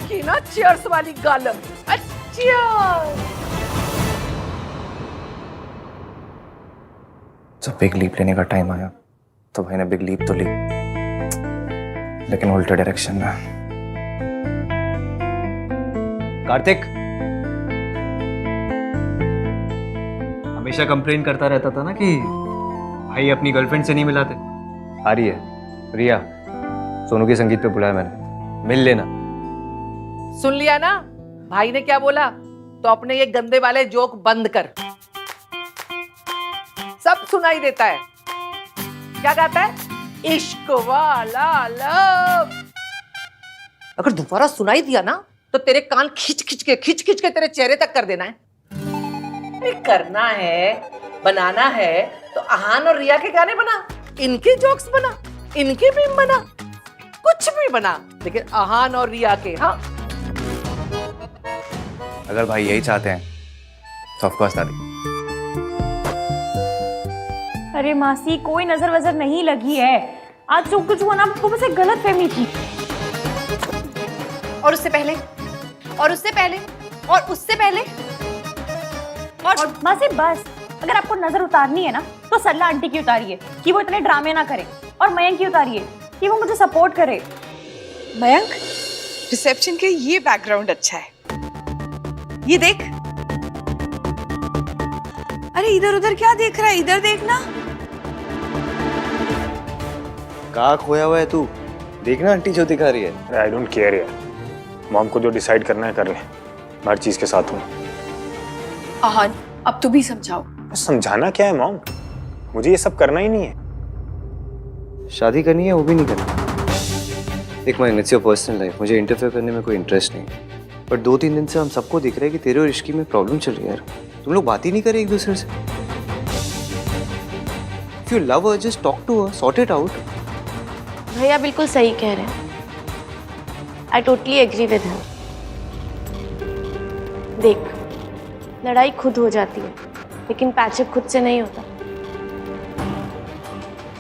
की ना चीयर्स वाली गालम।
जब बिग लीप लेने का टाइम आया तो भाई ने बिग लीप तो ली, लेकिन उल्टे डायरेक्शन में। कार्तिक हमेशा कंप्लेन करता रहता था ना कि भाई अपनी गर्लफ्रेंड से नहीं मिलाते। आ रही है रिया, सोनू के संगीत पे बुलाया मैंने, मिल लेना।
सुन लिया ना भाई ने क्या बोला? तो अपने ये गंदे वाले जोक बंद कर। सब सुनाई देता है। क्या गाता है? इश्क वाला लव। अगर दोबारा सुनाई दिया ना तो तेरे कान खींच खींच के तेरे चेहरे तक कर देना है। करना है, बनाना है तो आहान और रिया के गाने बना, इनके जोक्स बना, इनके भी बना, कुछ भी बना, लेकिन आहान और रिया के। हाँ,
अगर भाई यही चाहते हैं तो ऑफ कोर्स दादी।
अरे मासी, कोई नजर वजर नहीं लगी है। आज जो कुछ हुआ ना, आपको बस एक गलत फहमी थी।
और उससे पहले, और उससे पहले, और उससे पहले,
और मासी बस, अगर आपको नजर उतारनी है ना तो सरला आंटी की उतारिए कि वो इतने ड्रामे ना करे, और मयंक की उतारिए कि वो मुझे सपोर्ट करे।
मयंक, रिसेप्शन के ये बैकग्राउंड अच्छा है, ये देख। अरे इधर उधर क्या देख रहा है? इधर देखना।
कहाँ खोया हुआ है तू? देखना आंटी जो दिखा रही है।
आई डोंट केयर यार, मॉम को जो डिसाइड करना है कर ले, मैं हर चीज के साथ हूँ।
आहान, अब तू भी समझाओ।
समझाना क्या है मॉम, मुझे ये सब करना ही नहीं है।
शादी करनी है वो भी नहीं करनी। एक मैं इट्स योर पर्सनल लाइफ, मुझे इंटरफेयर करने में कोई इंटरेस्ट नहीं। पर 2-3 दिन से हम सबको दिख रहा है कि तेरे और इश्की में प्रॉब्लम चल रही है यार। तुम लोग बात ही नहीं कर रहे एक दूसरे से। If you love her, just talk to her, sort it out.
भैया बिल्कुल सही कह रहे हैं। I totally agree with him. देख, लड़ाई खुद हो जाती है, लेकिन पैचअप खुद से नहीं होता,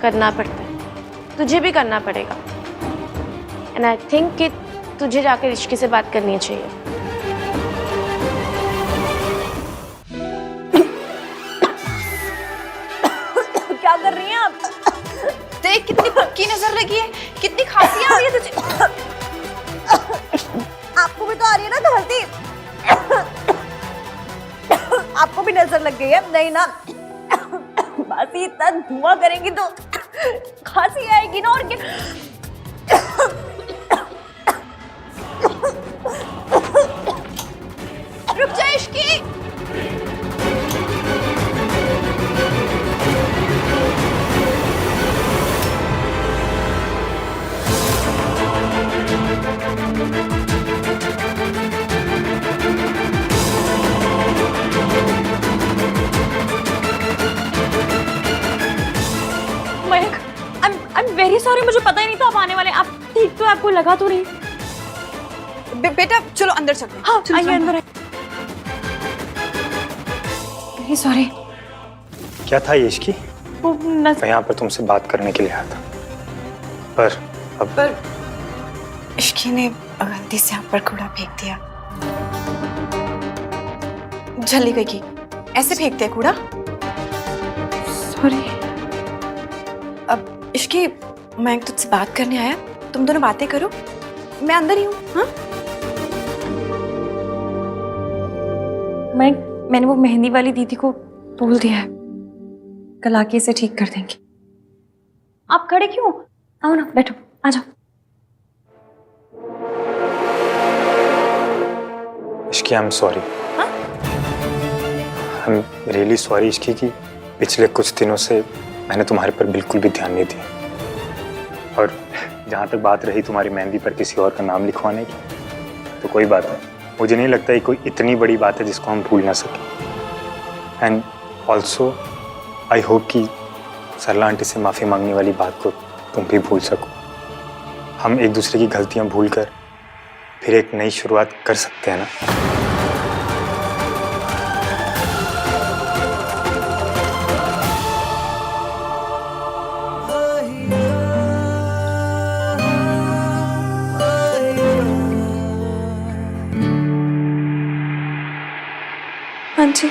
करना पड़ता है। तुझे भी करना पड़ेगा। एंड आई थिंक कि तुझे जाकर इश्की से बात करनी चाहिए।
क्या कर रही हैं आप?
देख कितनी पक्की नजर लगी है, कितनी खांसी आ रही है तुझे।
आपको भी तो आ रही है ना खांसी? भी नजर लग गई है। नहीं ना बासी इतना धुआं करेंगी तो खांसी आएगी ना। और क्या रुक जा Ishki. Mayank, I am very sorry, मुझे पता ही नहीं था आप आने वाले। आप ठीक तो आपको लगा तो नहीं?
बेटा चलो अंदर चलते हैं।
हाँ आइए अंदर। Very sorry.
क्या था ये इश्की? मैं यहाँ पर तुमसे बात करने के लिए आया था, पर
इश्की ने गलती से आप पर कूड़ा फेंक दिया। जल्दी गई की ऐसे फेंकते हैं कूड़ा। सॉरी। अब इश्की मैं तुझसे बात करने आया, तुम दोनों बातें करो, मैं अंदर ही हूँ। हाँ
मैंने वो मेहंदी वाली दीदी को बोल दिया है, कल आके इसे ठीक कर देंगे। आप खड़े क्यों? आओ ना, बैठो, आ जाओ।
Ishki I am sorry. I am really sorry Ishki की पिछले कुछ दिनों से मैंने तुम्हारे पर बिल्कुल भी ध्यान नहीं दिया। और जहाँ तक बात रही तुम्हारी मेहंदी पर किसी और का नाम लिखवाने की, तो कोई बात नहीं, मुझे नहीं लगता ये कोई इतनी बड़ी बात है जिसको हम भूल ना सकें। एंड ऑल्सो आई होप कि सरला आंटी से माफ़ी मांगने वाली बात को तुम भी भूल सको। हम एक दूसरे की गलतियाँ भूल कर फिर एक नई शुरुआत कर सकते हैं ना।
हाँ जी,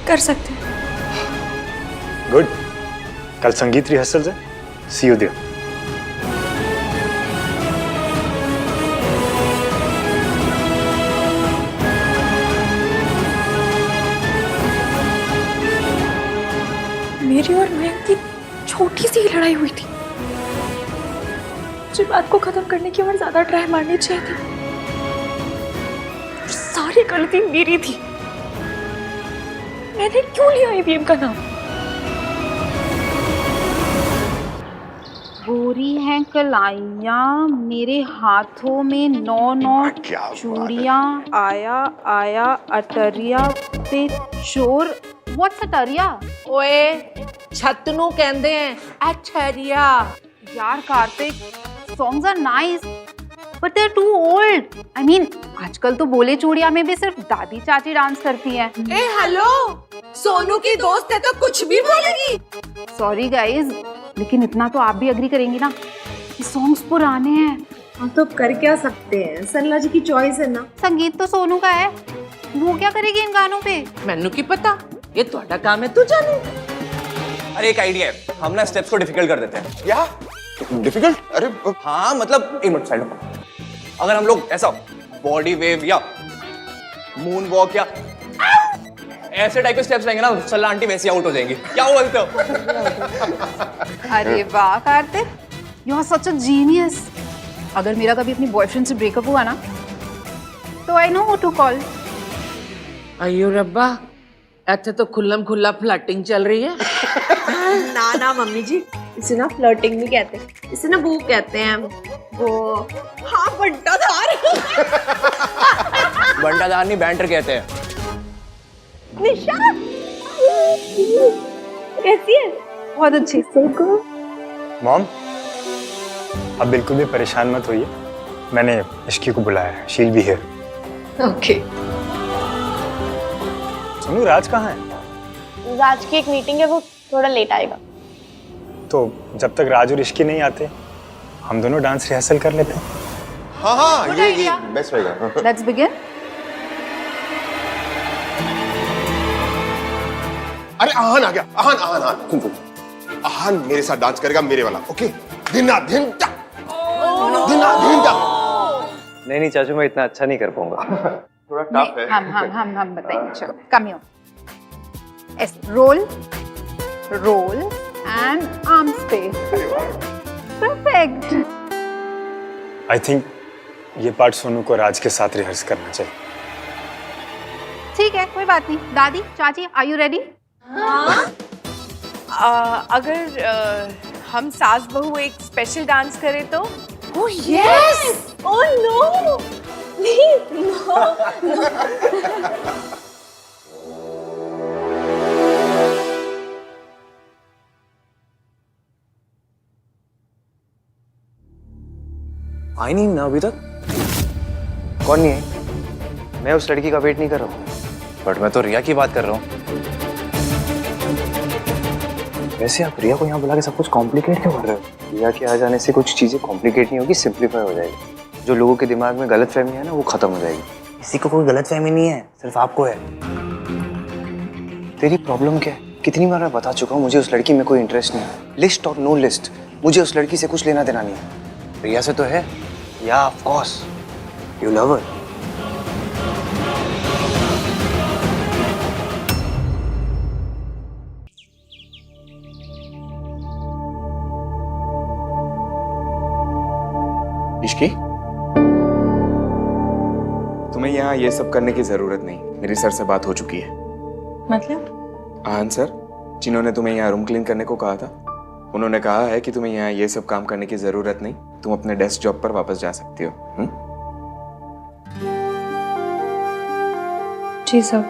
कर सकते हैं।
गुड। कल संगीत रिहर्सल है, सी यू देयर।
मेरी और मयंक की छोटी सी लड़ाई हुई थी, मुझे बात को खत्म करने की और ज्यादा ट्राई मारनी चाहिए थी। सारी गलती मेरी थी, मैंने क्यों लिया ईवीएम का नाम?
गोरी हैं कलाइयाँ, मेरे हाथों में 9 चूड़ियाँ, आया आया अटरिया पे चोर। व्हाट्स अटरिया?
ओए छतनू कहते हैं अटरिया।
यार Kartik, songs are nice but they are too old. I mean आजकल तो बोले चूड़िया में भी सिर्फ दादी चाची डांस करती हैं।
ए हेलो, सोनू की दोस्त है तो कुछ भी बोलेगी।
सॉरी गाइज, लेकिन इतना तो आप भी एग्री करेंगी ना कि सॉन्ग्स पुराने हैं।
हम तो कर क्या सकते हैं, सरला जी की चॉइस है ना।
संगीत तो सोनू का है, वो क्या करेगी इन गानों पे?
मैनू की पता, ये तुम्हारा काम है, तू जानू।
अरे एक आइडिया है, हम ना स्टेप्स को डिफिकल्ट कर देते हैं।
क्या डिफिकल्ट? अरे
हाँ मतलब एक मिनट साइड में, अगर हम लोग ऐसा बॉडी वेव या मून वॉक या ऐसे टाइप के स्टेप्स लेंगे ना, सरला आंटी वैसे आउट हो जाएंगी। क्या बोलते हो?
अरे वाह Kartik, you are such a genius. अगर मेरा कभी अपनी बॉयफ्रेंड से ब्रेकअप हुआ ना, तो I know who to call.
अयो रब्बा, ऐसे तो खुल्लम खुल्ला फ्लर्टिंग चल रही है।
ना ना मम्मी जी, इसे ना फ्लर्टिंग नहीं कहते, इसे ना वो कहते हैं वो, हाँ बंटाधार।
बंटाधार नहीं, बैंटर कहते हैं।
निशा कैसी है? बहुत अच्छी।
मॉम, अब बिल्कुल भी परेशान मत होइए, मैंने इश्की को बुलाया है, Sheel be here.
Okay.
Sonu, Raj कहाँ है?
राज की एक मीटिंग है, वो थोड़ा लेट आएगा।
तो जब तक राज और इश्की नहीं आते, हम दोनों डांस रिहर्सल कर लेते हैं।
हाँ हाँ, ये बेस्ट रहेगा।
Let's begin.
अरे आहान आ गया। आहान आहान आहान सुन सुन, आहान मेरे साथ डांस करेगा, मेरे वाला। ओके, धिना धिनटा धिना धिनटा।
नहीं चाचू, मैं इतना अच्छा नहीं कर पाऊंगा।
थोड़ा टफ है।
हम बताएंगे। चलो कम हियर, ऐसे रोल रोल एंड आर्म्स पे। परफेक्ट।
आई थिंक ये पार्ट सोनू को राज के साथ रिहर्स करना चाहिए।
ठीक है, कोई बात नहीं। दादी, चाची, आर यू रेडी?
अगर हम सास बहू एक स्पेशल डांस करें तो?
Oh yes.
Oh no, please no.
आई नहीं ना अभी तक? कौन नहीं आई? मैं उस लड़की का वेट नहीं कर रहा हूँ।
बट मैं तो रिया की बात कर रहा हूँ।
वैसे आप रिया को यहाँ बुला के सब कुछ कॉम्प्लिकेट क्यों कर रहे हो? रिया के आ जाने से कुछ चीजें कॉम्प्लिकेट नहीं होगी, सिंप्लीफाई हो जाएगी। जो लोगों के दिमाग में गलत फहमी है ना, वो खत्म हो जाएगी। किसी को कोई गलत फहमी नहीं है, सिर्फ आपको है। तेरी प्रॉब्लम क्या है? कितनी बार मैं बता चुका हूँ, मुझे उस लड़की में कोई इंटरेस्ट नहीं है। लिस्ट और नो लिस्ट, मुझे उस लड़की से कुछ लेना देना नहीं है। रिया से तो है, या ऑफ कोर्स यू लव हर।
इश्की, तुम्हें यहाँ ये सब करने की जरूरत नहीं, मेरी सर से बात हो चुकी है।
मतलब?
आहान सर, जिन्होंने तुम्हें यहाँ रूम क्लीन करने को कहा था, उन्होंने कहा है कि तुम्हें यहाँ ये सब काम करने की जरूरत नहीं, तुम अपने डेस्क जॉब पर वापस जा सकती हो।
जी सर,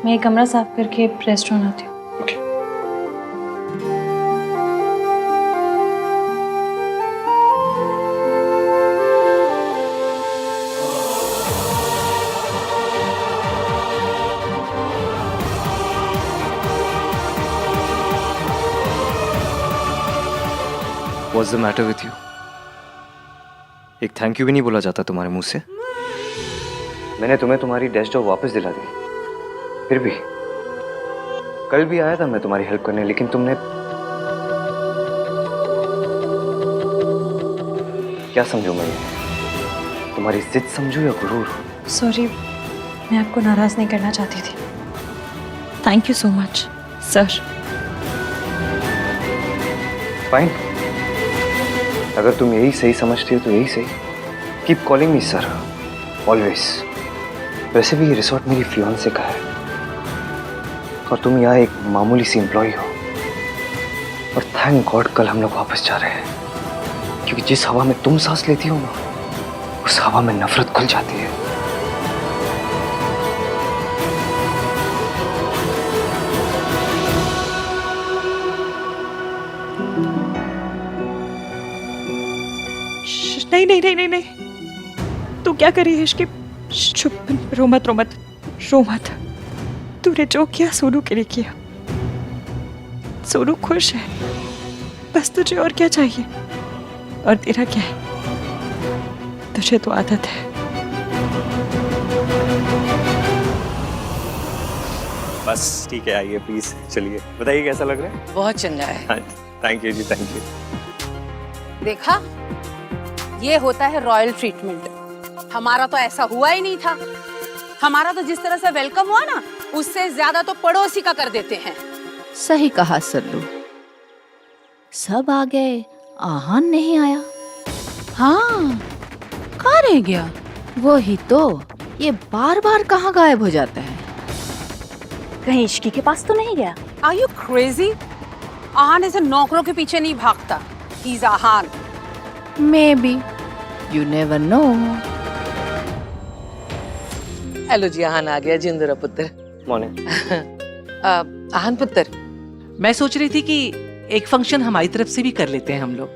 मैं ये कमरा साफ करके रेस्टोरेंट आती हूँ।
What's the matter with you? एक थैंक यू भी नहीं बोला जाता तुम्हारे मुंह से? मैंने तुम्हें तुम्हारी डेस्क जॉब वापस दिला दी, फिर भी कल भी आया था मैं तुम्हारी हेल्प करने, लेकिन तुमने क्या समझू मैं? तुम्हारी जिद समझू या गुरूर?
सॉरी, मैं आपको नाराज नहीं करना चाहती थी। Thank you so much sir.
Fine, अगर तुम यही सही समझती हो तो यही सही। Keep calling me sir, always. वैसे भी ये रिसोर्ट मेरी फियांसे का है और तुम यहाँ एक मामूली सी एम्प्लॉय हो। और थैंक गॉड कल हम लोग वापस जा रहे हैं, क्योंकि जिस हवा में तुम सांस लेती हो ना, उस हवा में नफरत खुल जाती है।
नहीं नहीं नहीं नहीं नहीं, तू क्या कर रही है इश्की? चुप, रो मत रो मत रो मत। तूने जो किया सोनू के लिए किया। सोनू खुश है, बस तुझे और क्या चाहिए? और तेरा क्या है? तुझे तो आदत है।
बस ठीक है, आइए प्लीज, चलिए बताइए कैसा लग रहा है?
बहुत चंगा है।
Thank you ji, thank you.
देखा, ये होता है रॉयल ट्रीटमेंट। हमारा तो ऐसा हुआ ही नहीं था। हमारा तो जिस तरह से वेलकम हुआ ना, उससे ज्यादा तो पड़ोसी का कर देते हैं।
सही कहा सल्लू, सब आ गए, आहान नहीं आया। हाँ, कहाँ रह गया? वही तो, ये बार बार कहाँ गायब हो जाता है?
कहीं इश्की के पास तो नहीं गया?
Are you crazy? आहान ऐसे नौकरों के पीछे नहीं भागता। He's Aahan.
Maybe, you never know.
Hello जी, आहान आ गया। जिंदरा पुत्र।
मॉर्निंग।
आहान पुत्र, मैं सोच रही थी कि एक फंक्शन हमारी तरफ से भी कर लेते हैं हम लोग।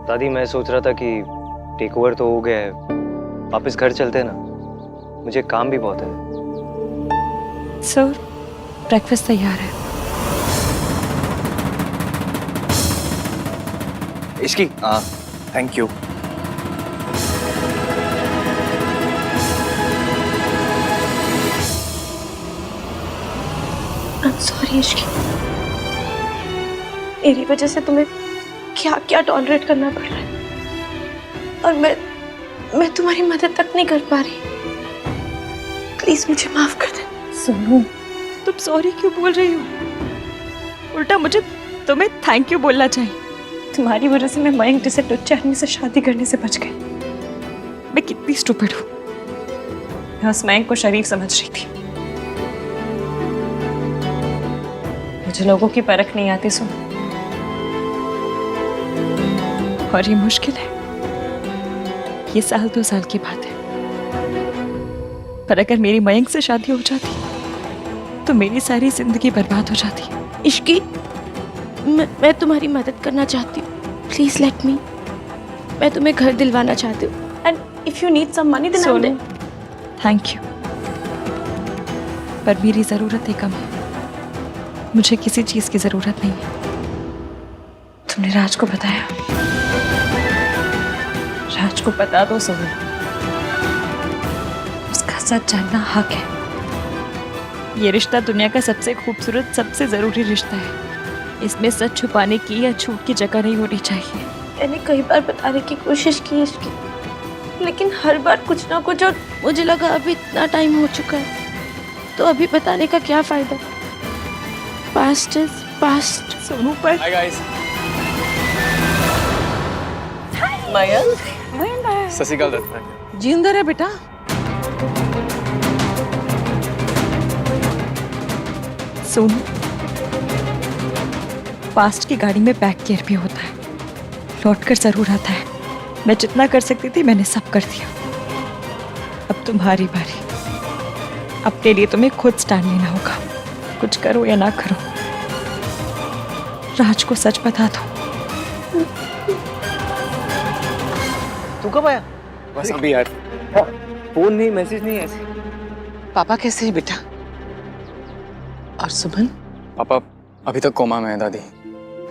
दादी, मैं सोच रहा था कि टेक ओवर तो हो गया है, वापस घर चलते हैं ना, मुझे काम भी बहुत है।
सर, ब्रेकफास्ट तैयार है।
Ishki, thank you.
Sorry Ishki, मेरी वजह से तुम्हें क्या क्या टॉलरेट करना पड़ रहा है, और
मैं तुम्हारी मदद तक नहीं कर पा रही। प्लीज मुझे माफ कर दे।
सोनू, तुम सॉरी क्यों बोल रही हो? उल्टा मुझे तुम्हें थैंक यू बोलना चाहिए। तुम्हारी वजह से मैं मयंक जैसे टुच्चे आदमी से शादी करने से बच गई। मैं कितनी स्टूपिड हूँ। मैं उस मयंक को शरीफ समझ रही थी। मुझे लोगों की परख नहीं आती सुन, और ये मुश्किल है। ये 1-2 साल की बात है, पर अगर मेरी मयंक से शादी हो जाती तो मेरी सारी जिंदगी बर्बाद हो जाती।
इश्की, मैं तुम्हारी मदद करना चाहती हूँ। Please let me. मैं तुम्हें घर दिलवाना चाहती हूँ। And if you need some money then I will.
Thank you, पर मेरी जरूरत कम है। मुझे किसी चीज की जरूरत नहीं है। तुमने राज को बताया? राज को बता दो सोनू, उसका सच जानना हक है। ये रिश्ता दुनिया का सबसे खूबसूरत, सबसे जरूरी रिश्ता है। इसमें सच छुपाने की या झूठ की जगह नहीं होनी चाहिए।
मैंने कई बार बताने की कोशिश की इसकी, लेकिन हर बार कुछ ना कुछ, और मुझे लगा अभी इतना टाइम हो चुका है तो अभी बताने का क्या फायदा। Past is past.
सोनू पर
हाय गाइस।
मयंक,
सत श्री अकाल दत्ता।
जिंदा है बेटा?
सोनू, पास्ट की गाड़ी में बैक गियर भी होता है, लौट कर जरूर आता है। मैं जितना कर सकती थी मैंने सब कर दिया। अब तुम्हारी बारी। अपने लिए तुम्हें खुद स्टैंड लेना होगा। कुछ करो या ना करो, राज को सच बता दो।
तू कब आया?
बस अभी यार,
फोन नहीं, मैसेज नहीं, ऐसे।
पापा कैसे है बेटा? और सुमन?
पापा अभी तक कोमा में है दादी,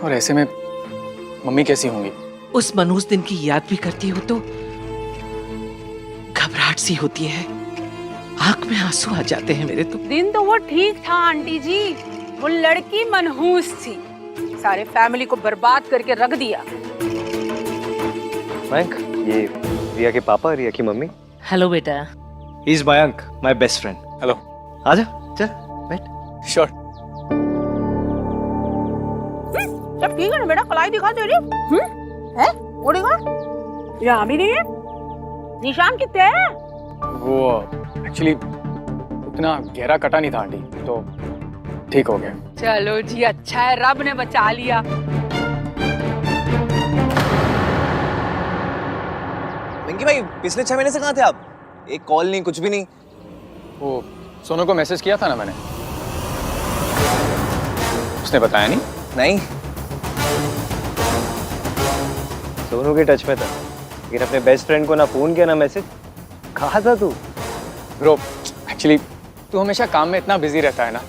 और ऐसे में मम्मी कैसी होंगी?
उस मनहूस दिन की याद भी करती हो तो घबराहट सी होती है, आंख में आंसू आ जाते हैं मेरे तो।
दिन तो वो ठीक था आंटी जी, वो लड़की मनहूस थी, सारे फैमिली को बर्बाद करके रख दिया।
मयंक, ये रिया के पापा, रिया की मम्मी।
हेलो बेटा।
He is Mayank, my best friend.
Hello.
आजा, चल बैठ।
श्योर।
सब ठीक है ना बेटा? कलाई दिखा दे रही है? वो दिखा, यहाँ भी नहीं है। निशान कितने हैं?
वो एक्चुअली उतना गहरा कटा नहीं था आंटी, तो ठीक हो गया।
चलो जी, अच्छा है, रब ने बचा लिया।
वेंकी भाई, पिछले 6 महीने से कहाँ थे आप? एक कॉल नहीं, कुछ भी नहीं।
वो सोनू को मैसेज किया था ना मैंने, उसने बताया नहीं।
नहीं,
सोनू के टच में था, लेकिन अपने बेस्ट फ्रेंड को ना फोन किया ना मैसेज। कहाँ था तू?
ब्रो, एक्चुअली तू हमेशा काम में इतना बिजी रहता है ना,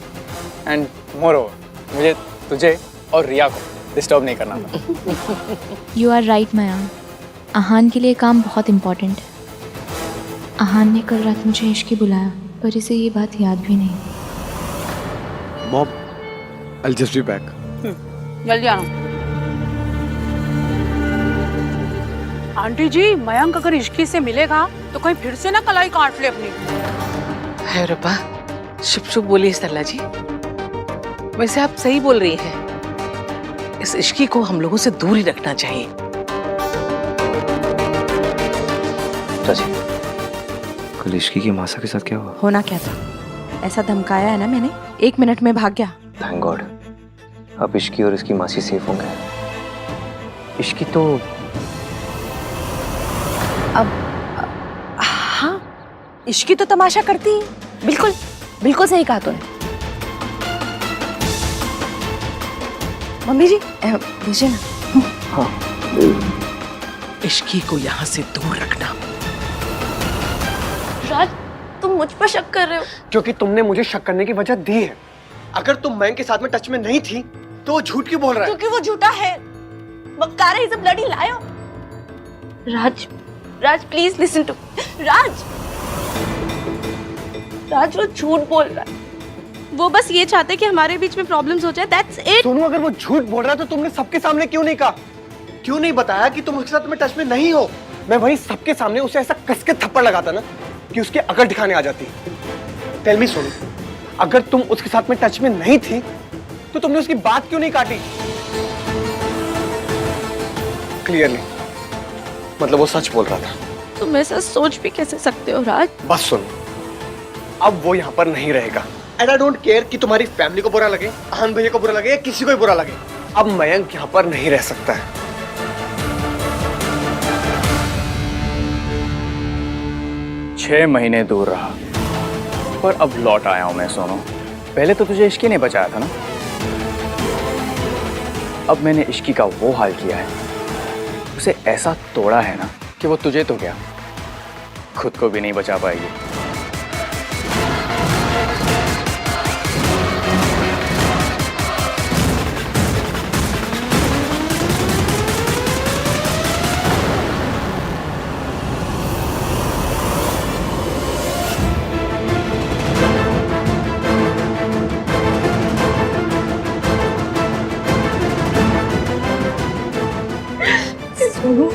एंड मोरओवर मुझे तुझे और रिया को डिस्टर्ब नहीं करना था।
यू आर राइट मयंक, आहान के लिए काम बहुत इम्पोर्टेंट है। आहान ने कल रात मुझे इश्की बुलाया, पर इसे ये बात याद भी नहीं।
Mom, I'll just be back.
जल्दी आना। आंटी जी, मयंक अगर इश्की से मिलेगा तो कहीं फिर से ना कलाई काट ले अपनी।
है रब्बा, शुभ शुभ बोलिए सरला जी। वैसे आप सही बोल रही हैं, इस इश्की को हम लोगों से दूर ही रखना चाहिए।
चाची, कल इश्की की मासा के साथ क्या हुआ?
होना क्या था? ऐसा धमकाया है ना मैंने, 1 मिनट में भाग गया।
थैंक गॉड, अब इश्की और इसकी मासी सेफ होंगे। इश्की तो
अब हाँ, इश्की तो तमाशा करती है। बिल्कुल बिल्कुल सही कहा तूने। मम्मी जी भेजिए ना।
हाँ।
इश्की को यहाँ से दूर रखना।
राज, तुम मुझ पर शक कर रहे हो?
क्योंकि तुमने मुझे शक करने की वजह दी है। अगर तुम मयंक के साथ में टच में नहीं थी तो वो झूठ क्यों बोल रहा है?
क्योंकि वो झूठा है। बकरा is a bloody liar. Raj, Raj please listen to. Raj, Raj वो झूठ बोल रहा है। वो बस ये चाहते कि हमारे बीच में प्रॉब्लम्स हो जाए, दैट्स इट।
सोनू, अगर वो झूठ बोल रहा है तो तुमने सबके सामने क्यों नहीं कहा? क्यों नहीं बताया कि तुम उसके साथ में टच में नहीं हो? मैं वहीं सबके सामने उसे ऐसा कस के थप्पड़ लगाता ना कि उसकी अकल ठिकाने आ जाती। टेल मी सोनू, अगर तुम उसके साथ में टच में नहीं थी तो तुमने उसकी बात क्यों नहीं काटी? क्लियरली मतलब वो सच बोल रहा था।
तुम ऐसा सोच भी कैसे सकते हो राज?
बस सुनो, अब वो यहाँ पर नहीं रहेगा। एंड आई डोंट केयर कि तुम्हारी फैमिली को बुरा लगे, आहान भैया को बुरा लगे या किसी को भी बुरा लगे, अब मयंक यहाँ पर नहीं रह सकता है।
6 महीने दूर रहा पर अब लौट आया हूं मैं सोनू। पहले तो तुझे इश्की ने बचाया था ना, अब मैंने इश्की का वो हाल किया है, उसे ऐसा तोड़ा है ना कि वो तुझे तो क्या खुद को भी नहीं बचा पाएगी।
सोनू,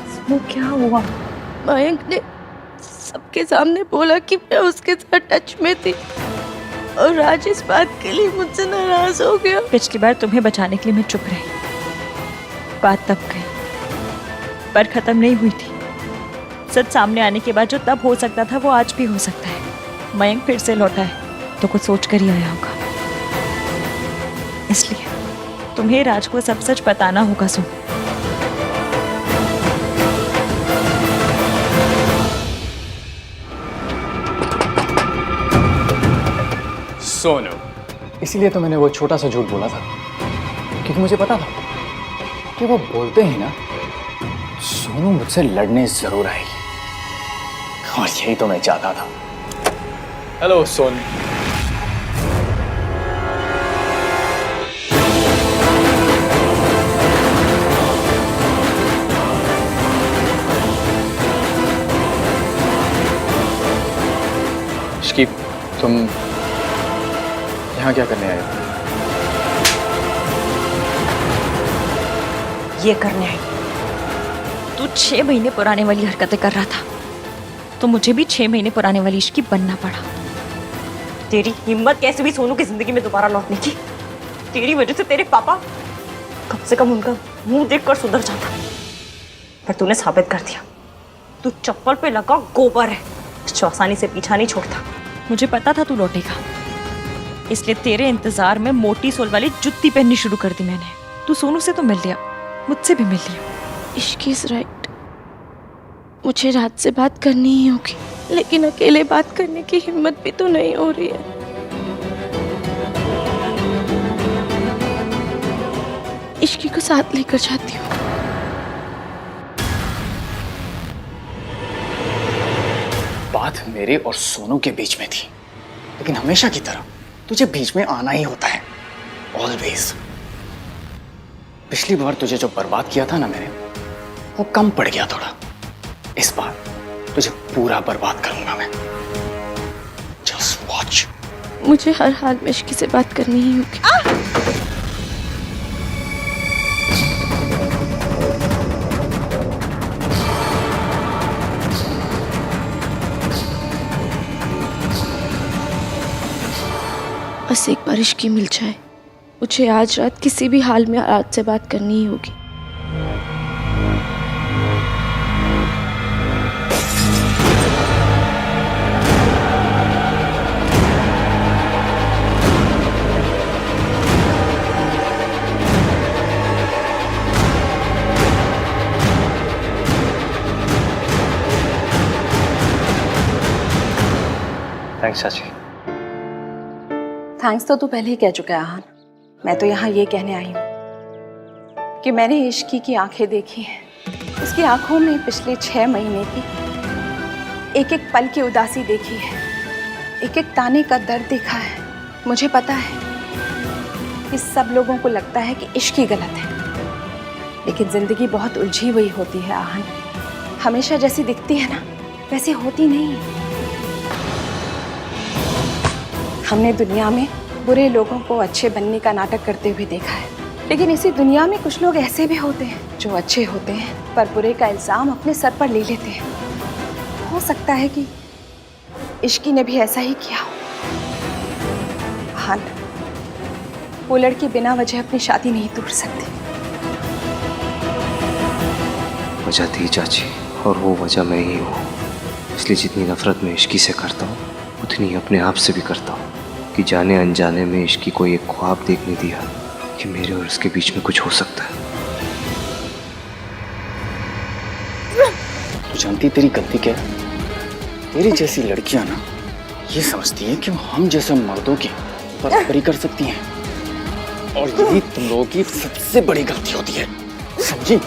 सोनू क्या हुआ? मयंक ने सबके सामने बोला कि मैं उसके साथ टच में थी और राज इस बात के लिए मुझसे नाराज हो गया।
पिछली बार तुम्हें बचाने के लिए मैं चुप रही, बात तब गई पर खत्म नहीं हुई थी। सच सामने आने के बाद जो तब हो सकता था वो आज भी हो सकता है। मयंक फिर से लौटा है तो कुछ सोच कर ही आया होगा, इसलिए तुम्हें राज को सब सच बताना होगा।
सोनू, इसीलिए तो मैंने वो छोटा सा झूठ बोला था, क्योंकि मुझे पता था कि वो बोलते ही ना सोनू मुझसे लड़ने जरूर आएगी, और यही तो मैं चाहता था। हेलो सोनू। इश्की, तुम यहाँ क्या करने आए हो?
ये करने आई। तू 6 महीने पुराने वाली हरकतें कर रहा था तो मुझे भी 6 महीने पुराने वाली इश्की बनना पड़ा। तेरी हिम्मत कैसे भी सोनू की जिंदगी में दोबारा लौटने की? तेरी वजह से तेरे पापा कम से कम उनका मुंह देखकर सुधर जाता, पर तूने साबित कर दिया तू चप्पल पे लगा गोबर है, जो आसानी से पीछा नहीं छोड़ता। मुझे पता था तू लौटेगा, इसलिए तेरे इंतजार में मोटी सोल वाली जुत्ती पहननी शुरू कर दी मैंने। तू सोनू से तो मिल लिया, मुझसे भी मिल लिया।
इश्की इज राइट, मुझे रात से बात करनी ही होगी, लेकिन अकेले बात करने की हिम्मत भी तो नहीं हो रही है। इश्की को साथ लेकर जाती हूँ।
बात मेरे और सोनू के बीच में थी, लेकिन हमेशा की तरह तुझे बीच में आना ही होता है, ऑलवेज। पिछली बार तुझे जो बर्बाद किया था ना मैंने, वो कम पड़ गया थोड़ा। इस बार तुझे पूरा बर्बाद करूंगा मैं। Just watch.
मुझे हर हाल में इश्की से बात करनी ही होगी। बस एक बार इश्की मिल जाए, मुझे आज रात किसी भी हाल में रात से बात करनी ही होगी।
थैंक्स चाची।
थैंक्स तो तू पहले ही कह चुका है आहान। मैं तो यहाँ ये कहने आई हूँ कि मैंने इश्की की आंखें देखी हैं। उसकी आंखों में पिछले 6 महीने की एक एक पल की उदासी देखी है, एक एक ताने का दर्द देखा है। मुझे पता है कि सब लोगों को लगता है कि इश्की गलत है, लेकिन जिंदगी बहुत उलझी हुई होती है आहान। हमेशा जैसी दिखती है ना, वैसी होती नहीं। हमने दुनिया में बुरे लोगों को अच्छे बनने का नाटक करते हुए देखा है, लेकिन इसी दुनिया में कुछ लोग ऐसे भी होते हैं जो अच्छे होते हैं पर बुरे का इल्जाम अपने सर पर ले लेते हैं। हो सकता है कि इश्की ने भी ऐसा ही किया हो। हाँ, वो लड़की बिना वजह अपनी शादी नहीं तोड़ सकती।
वजह थी चाची, और वो वजह मैं ही हूँ। इसलिए जितनी नफरत मैं इश्की से करता हूँ उतनी अपने आप से भी करता हूँ कि जाने अनजाने में इश्की को एक ख्वाब देखने दिया कि मेरे और उसके बीच में कुछ हो सकता है।
तू जानती तेरी गलती क्या है? तेरी जैसी लड़कियां ना ये समझती है कि हम जैसे मर्दों की बराबरी कर सकती हैं, और यही तुम लोगों की सबसे बड़ी गलती होती है, समझी?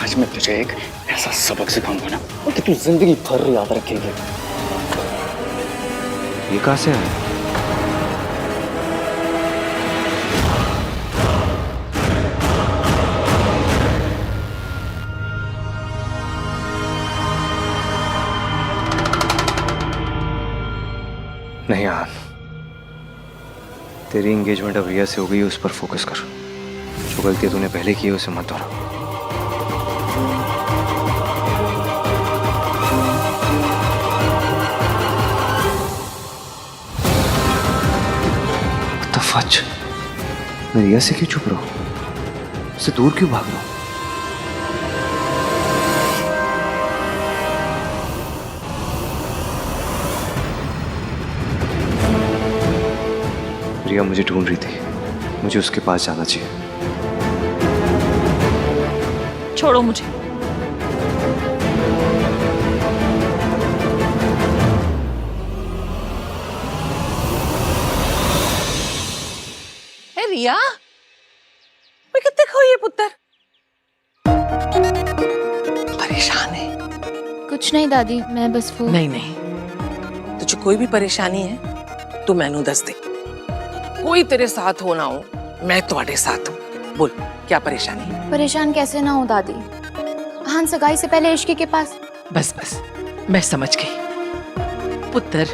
आज मैं तुझे एक ऐसा सबक सिखाऊंगा ना कि तू जिंदगी भर याद रखेगी।
ये कहाँ से आया? नहीं यार, तेरी एंगेजमेंट अब रिया से हो गई, उस पर फोकस कर। जो गलती तूने पहले की है उसे मत दोहरा। फच, मैं रिया से क्यों चुप रहा हूं? उससे दूर क्यों भाग रहा हूं? रिया मुझे ढूंढ रही थी, मुझे उसके पास जाना चाहिए।
छोड़ो मुझे।
रिया, मैं कितने खोई है पुत्र? परेशान है?
कुछ नहीं दादी, मैं बस वो
नहीं, तुझे कोई भी परेशानी है तो मैनू दस दे। कोई तेरे साथ हो ना हो, मैं तुम्हारे साथ हूँ। बोल, क्या परेशानी है?
परेशान कैसे ना हो दादी, हाँ सगाई से पहले इश्की के पास।
बस बस, मैं समझ गई। पुत्र,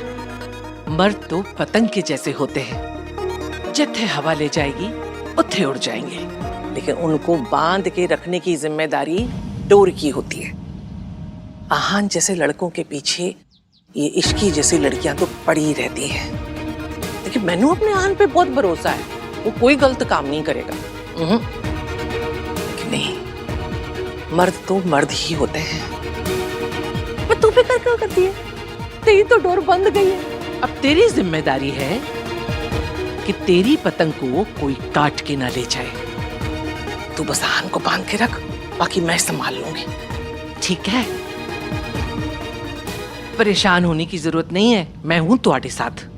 मर्द तो पतंग के जैसे होते हैं, जिथे हवा ले जाएगी उथे उड़ जाएंगे, लेकिन उनको बांध के रखने की जिम्मेदारी डोर की होती है। आहान जैसे लड़कों के पीछे ये इश्की जैसी लड़कियां तो पड़ी रहती हैं, लेकिन मैनू अपने आहान पे बहुत भरोसा है, वो कोई गलत काम नहीं करेगा। लेकिन नहीं, मर्द तो मर्द ही होते हैं। पर तू फिक्र क्यों करती है? तेरी तो डोर बंद गई है। अब तेरी जिम्मेदारी है कि तेरी पतंग को कोई काट के ना ले जाए। तू बस आहान को बांध के रख, बाकी मैं संभाल लूंगी, ठीक है? परेशान होने की जरूरत नहीं है, मैं हूं तुम्हारे साथ।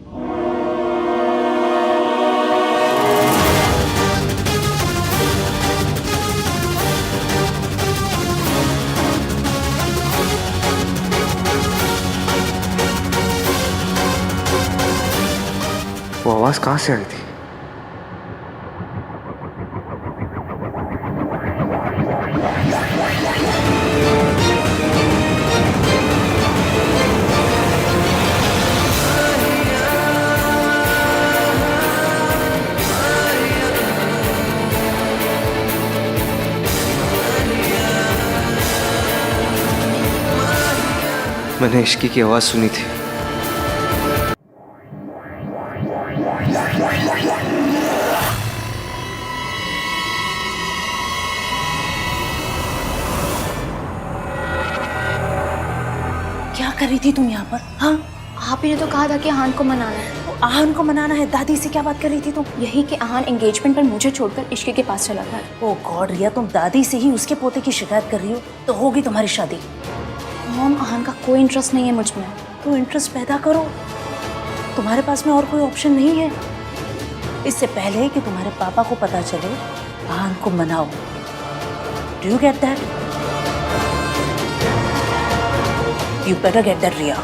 वो आवाज कहाँ से आई थी? मैंने इश्की की आवाज सुनी थी।
क्या कर रही थी तुम यहाँ पर? हाँ,
आप ही ने तो कहा था कि आहान को मनाना है।
तो आहान को मनाना है, दादी से क्या बात कर रही थी तुम?
यही कि आहान एंगेजमेंट पर मुझे छोड़कर इश्की के पास चला गया।
ओ गॉड रिया, तुम दादी से ही उसके पोते की शिकायत कर रही हो, तो होगी तुम्हारी शादी।
मॉम, आहान का कोई इंटरेस्ट नहीं है मुझ में।
तो इंटरेस्ट पैदा करो, तुम्हारे पास में और कोई ऑप्शन नहीं है। इससे पहले कि तुम्हारे पापा को पता चले, आहान को मनाओ। Do you get that? You better get that Riya.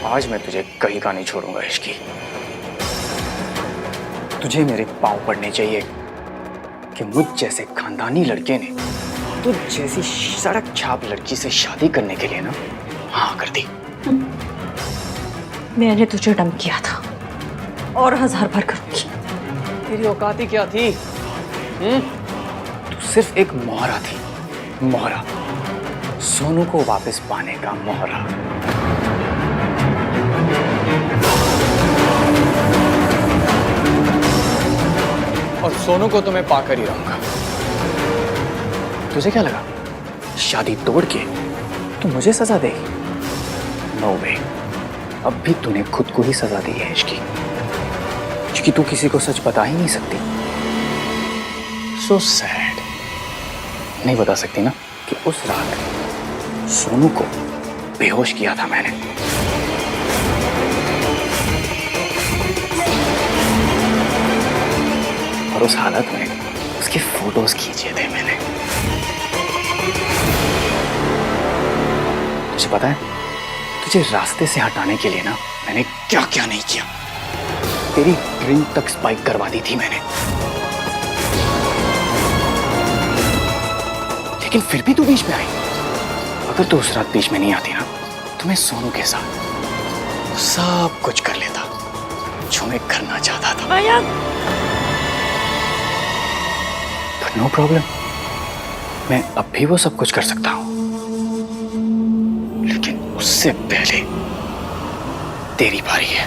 आज मैं तुझे कहीं का नहीं छोड़ूंगा इश्की। तुझे मेरे पांव पड़ने चाहिए कि मुझ जैसे खानदानी लड़के ने तुझ जैसी सड़क छाप लड़की से शादी करने के लिए ना हाँ कर दी।
मैंने तुझे डम किया था और 1000 बार करूंगी।
तेरी औकात ही क्या थी? तू सिर्फ एक मोहरा थी, मोहरा, सोनू को वापस पाने का मोहरा। और सोनू को तो मैं पाकर ही रहूंगा। तुझे क्या लगा शादी तोड़ के तू मुझे सजा देगी? नो वे, अब भी तूने खुद को ही सजा दी है इश्की, क्योंकि तू किसी को सच बता ही नहीं सकती। So sad. नहीं बता सकती ना कि उस रात सोनू को बेहोश किया था मैंने। और उस हालत में उसके फोटोज खींचे थे मैंने। तुझे पता है तुझे रास्ते से हटाने के लिए ना मैंने क्या क्या नहीं किया। तेरी ड्रिंक तक स्पाइक करवा दी थी मैंने, लेकिन फिर भी तू बीच में आई। अगर तू उस रात बीच में नहीं आती ना तो मैं सोनू के साथ सब कुछ कर लेता जो मैं करना चाहता था। बट नो प्रॉब्लम, मैं अब भी वो सब कुछ कर सकता हूं, लेकिन उससे पहले तेरी बारी है।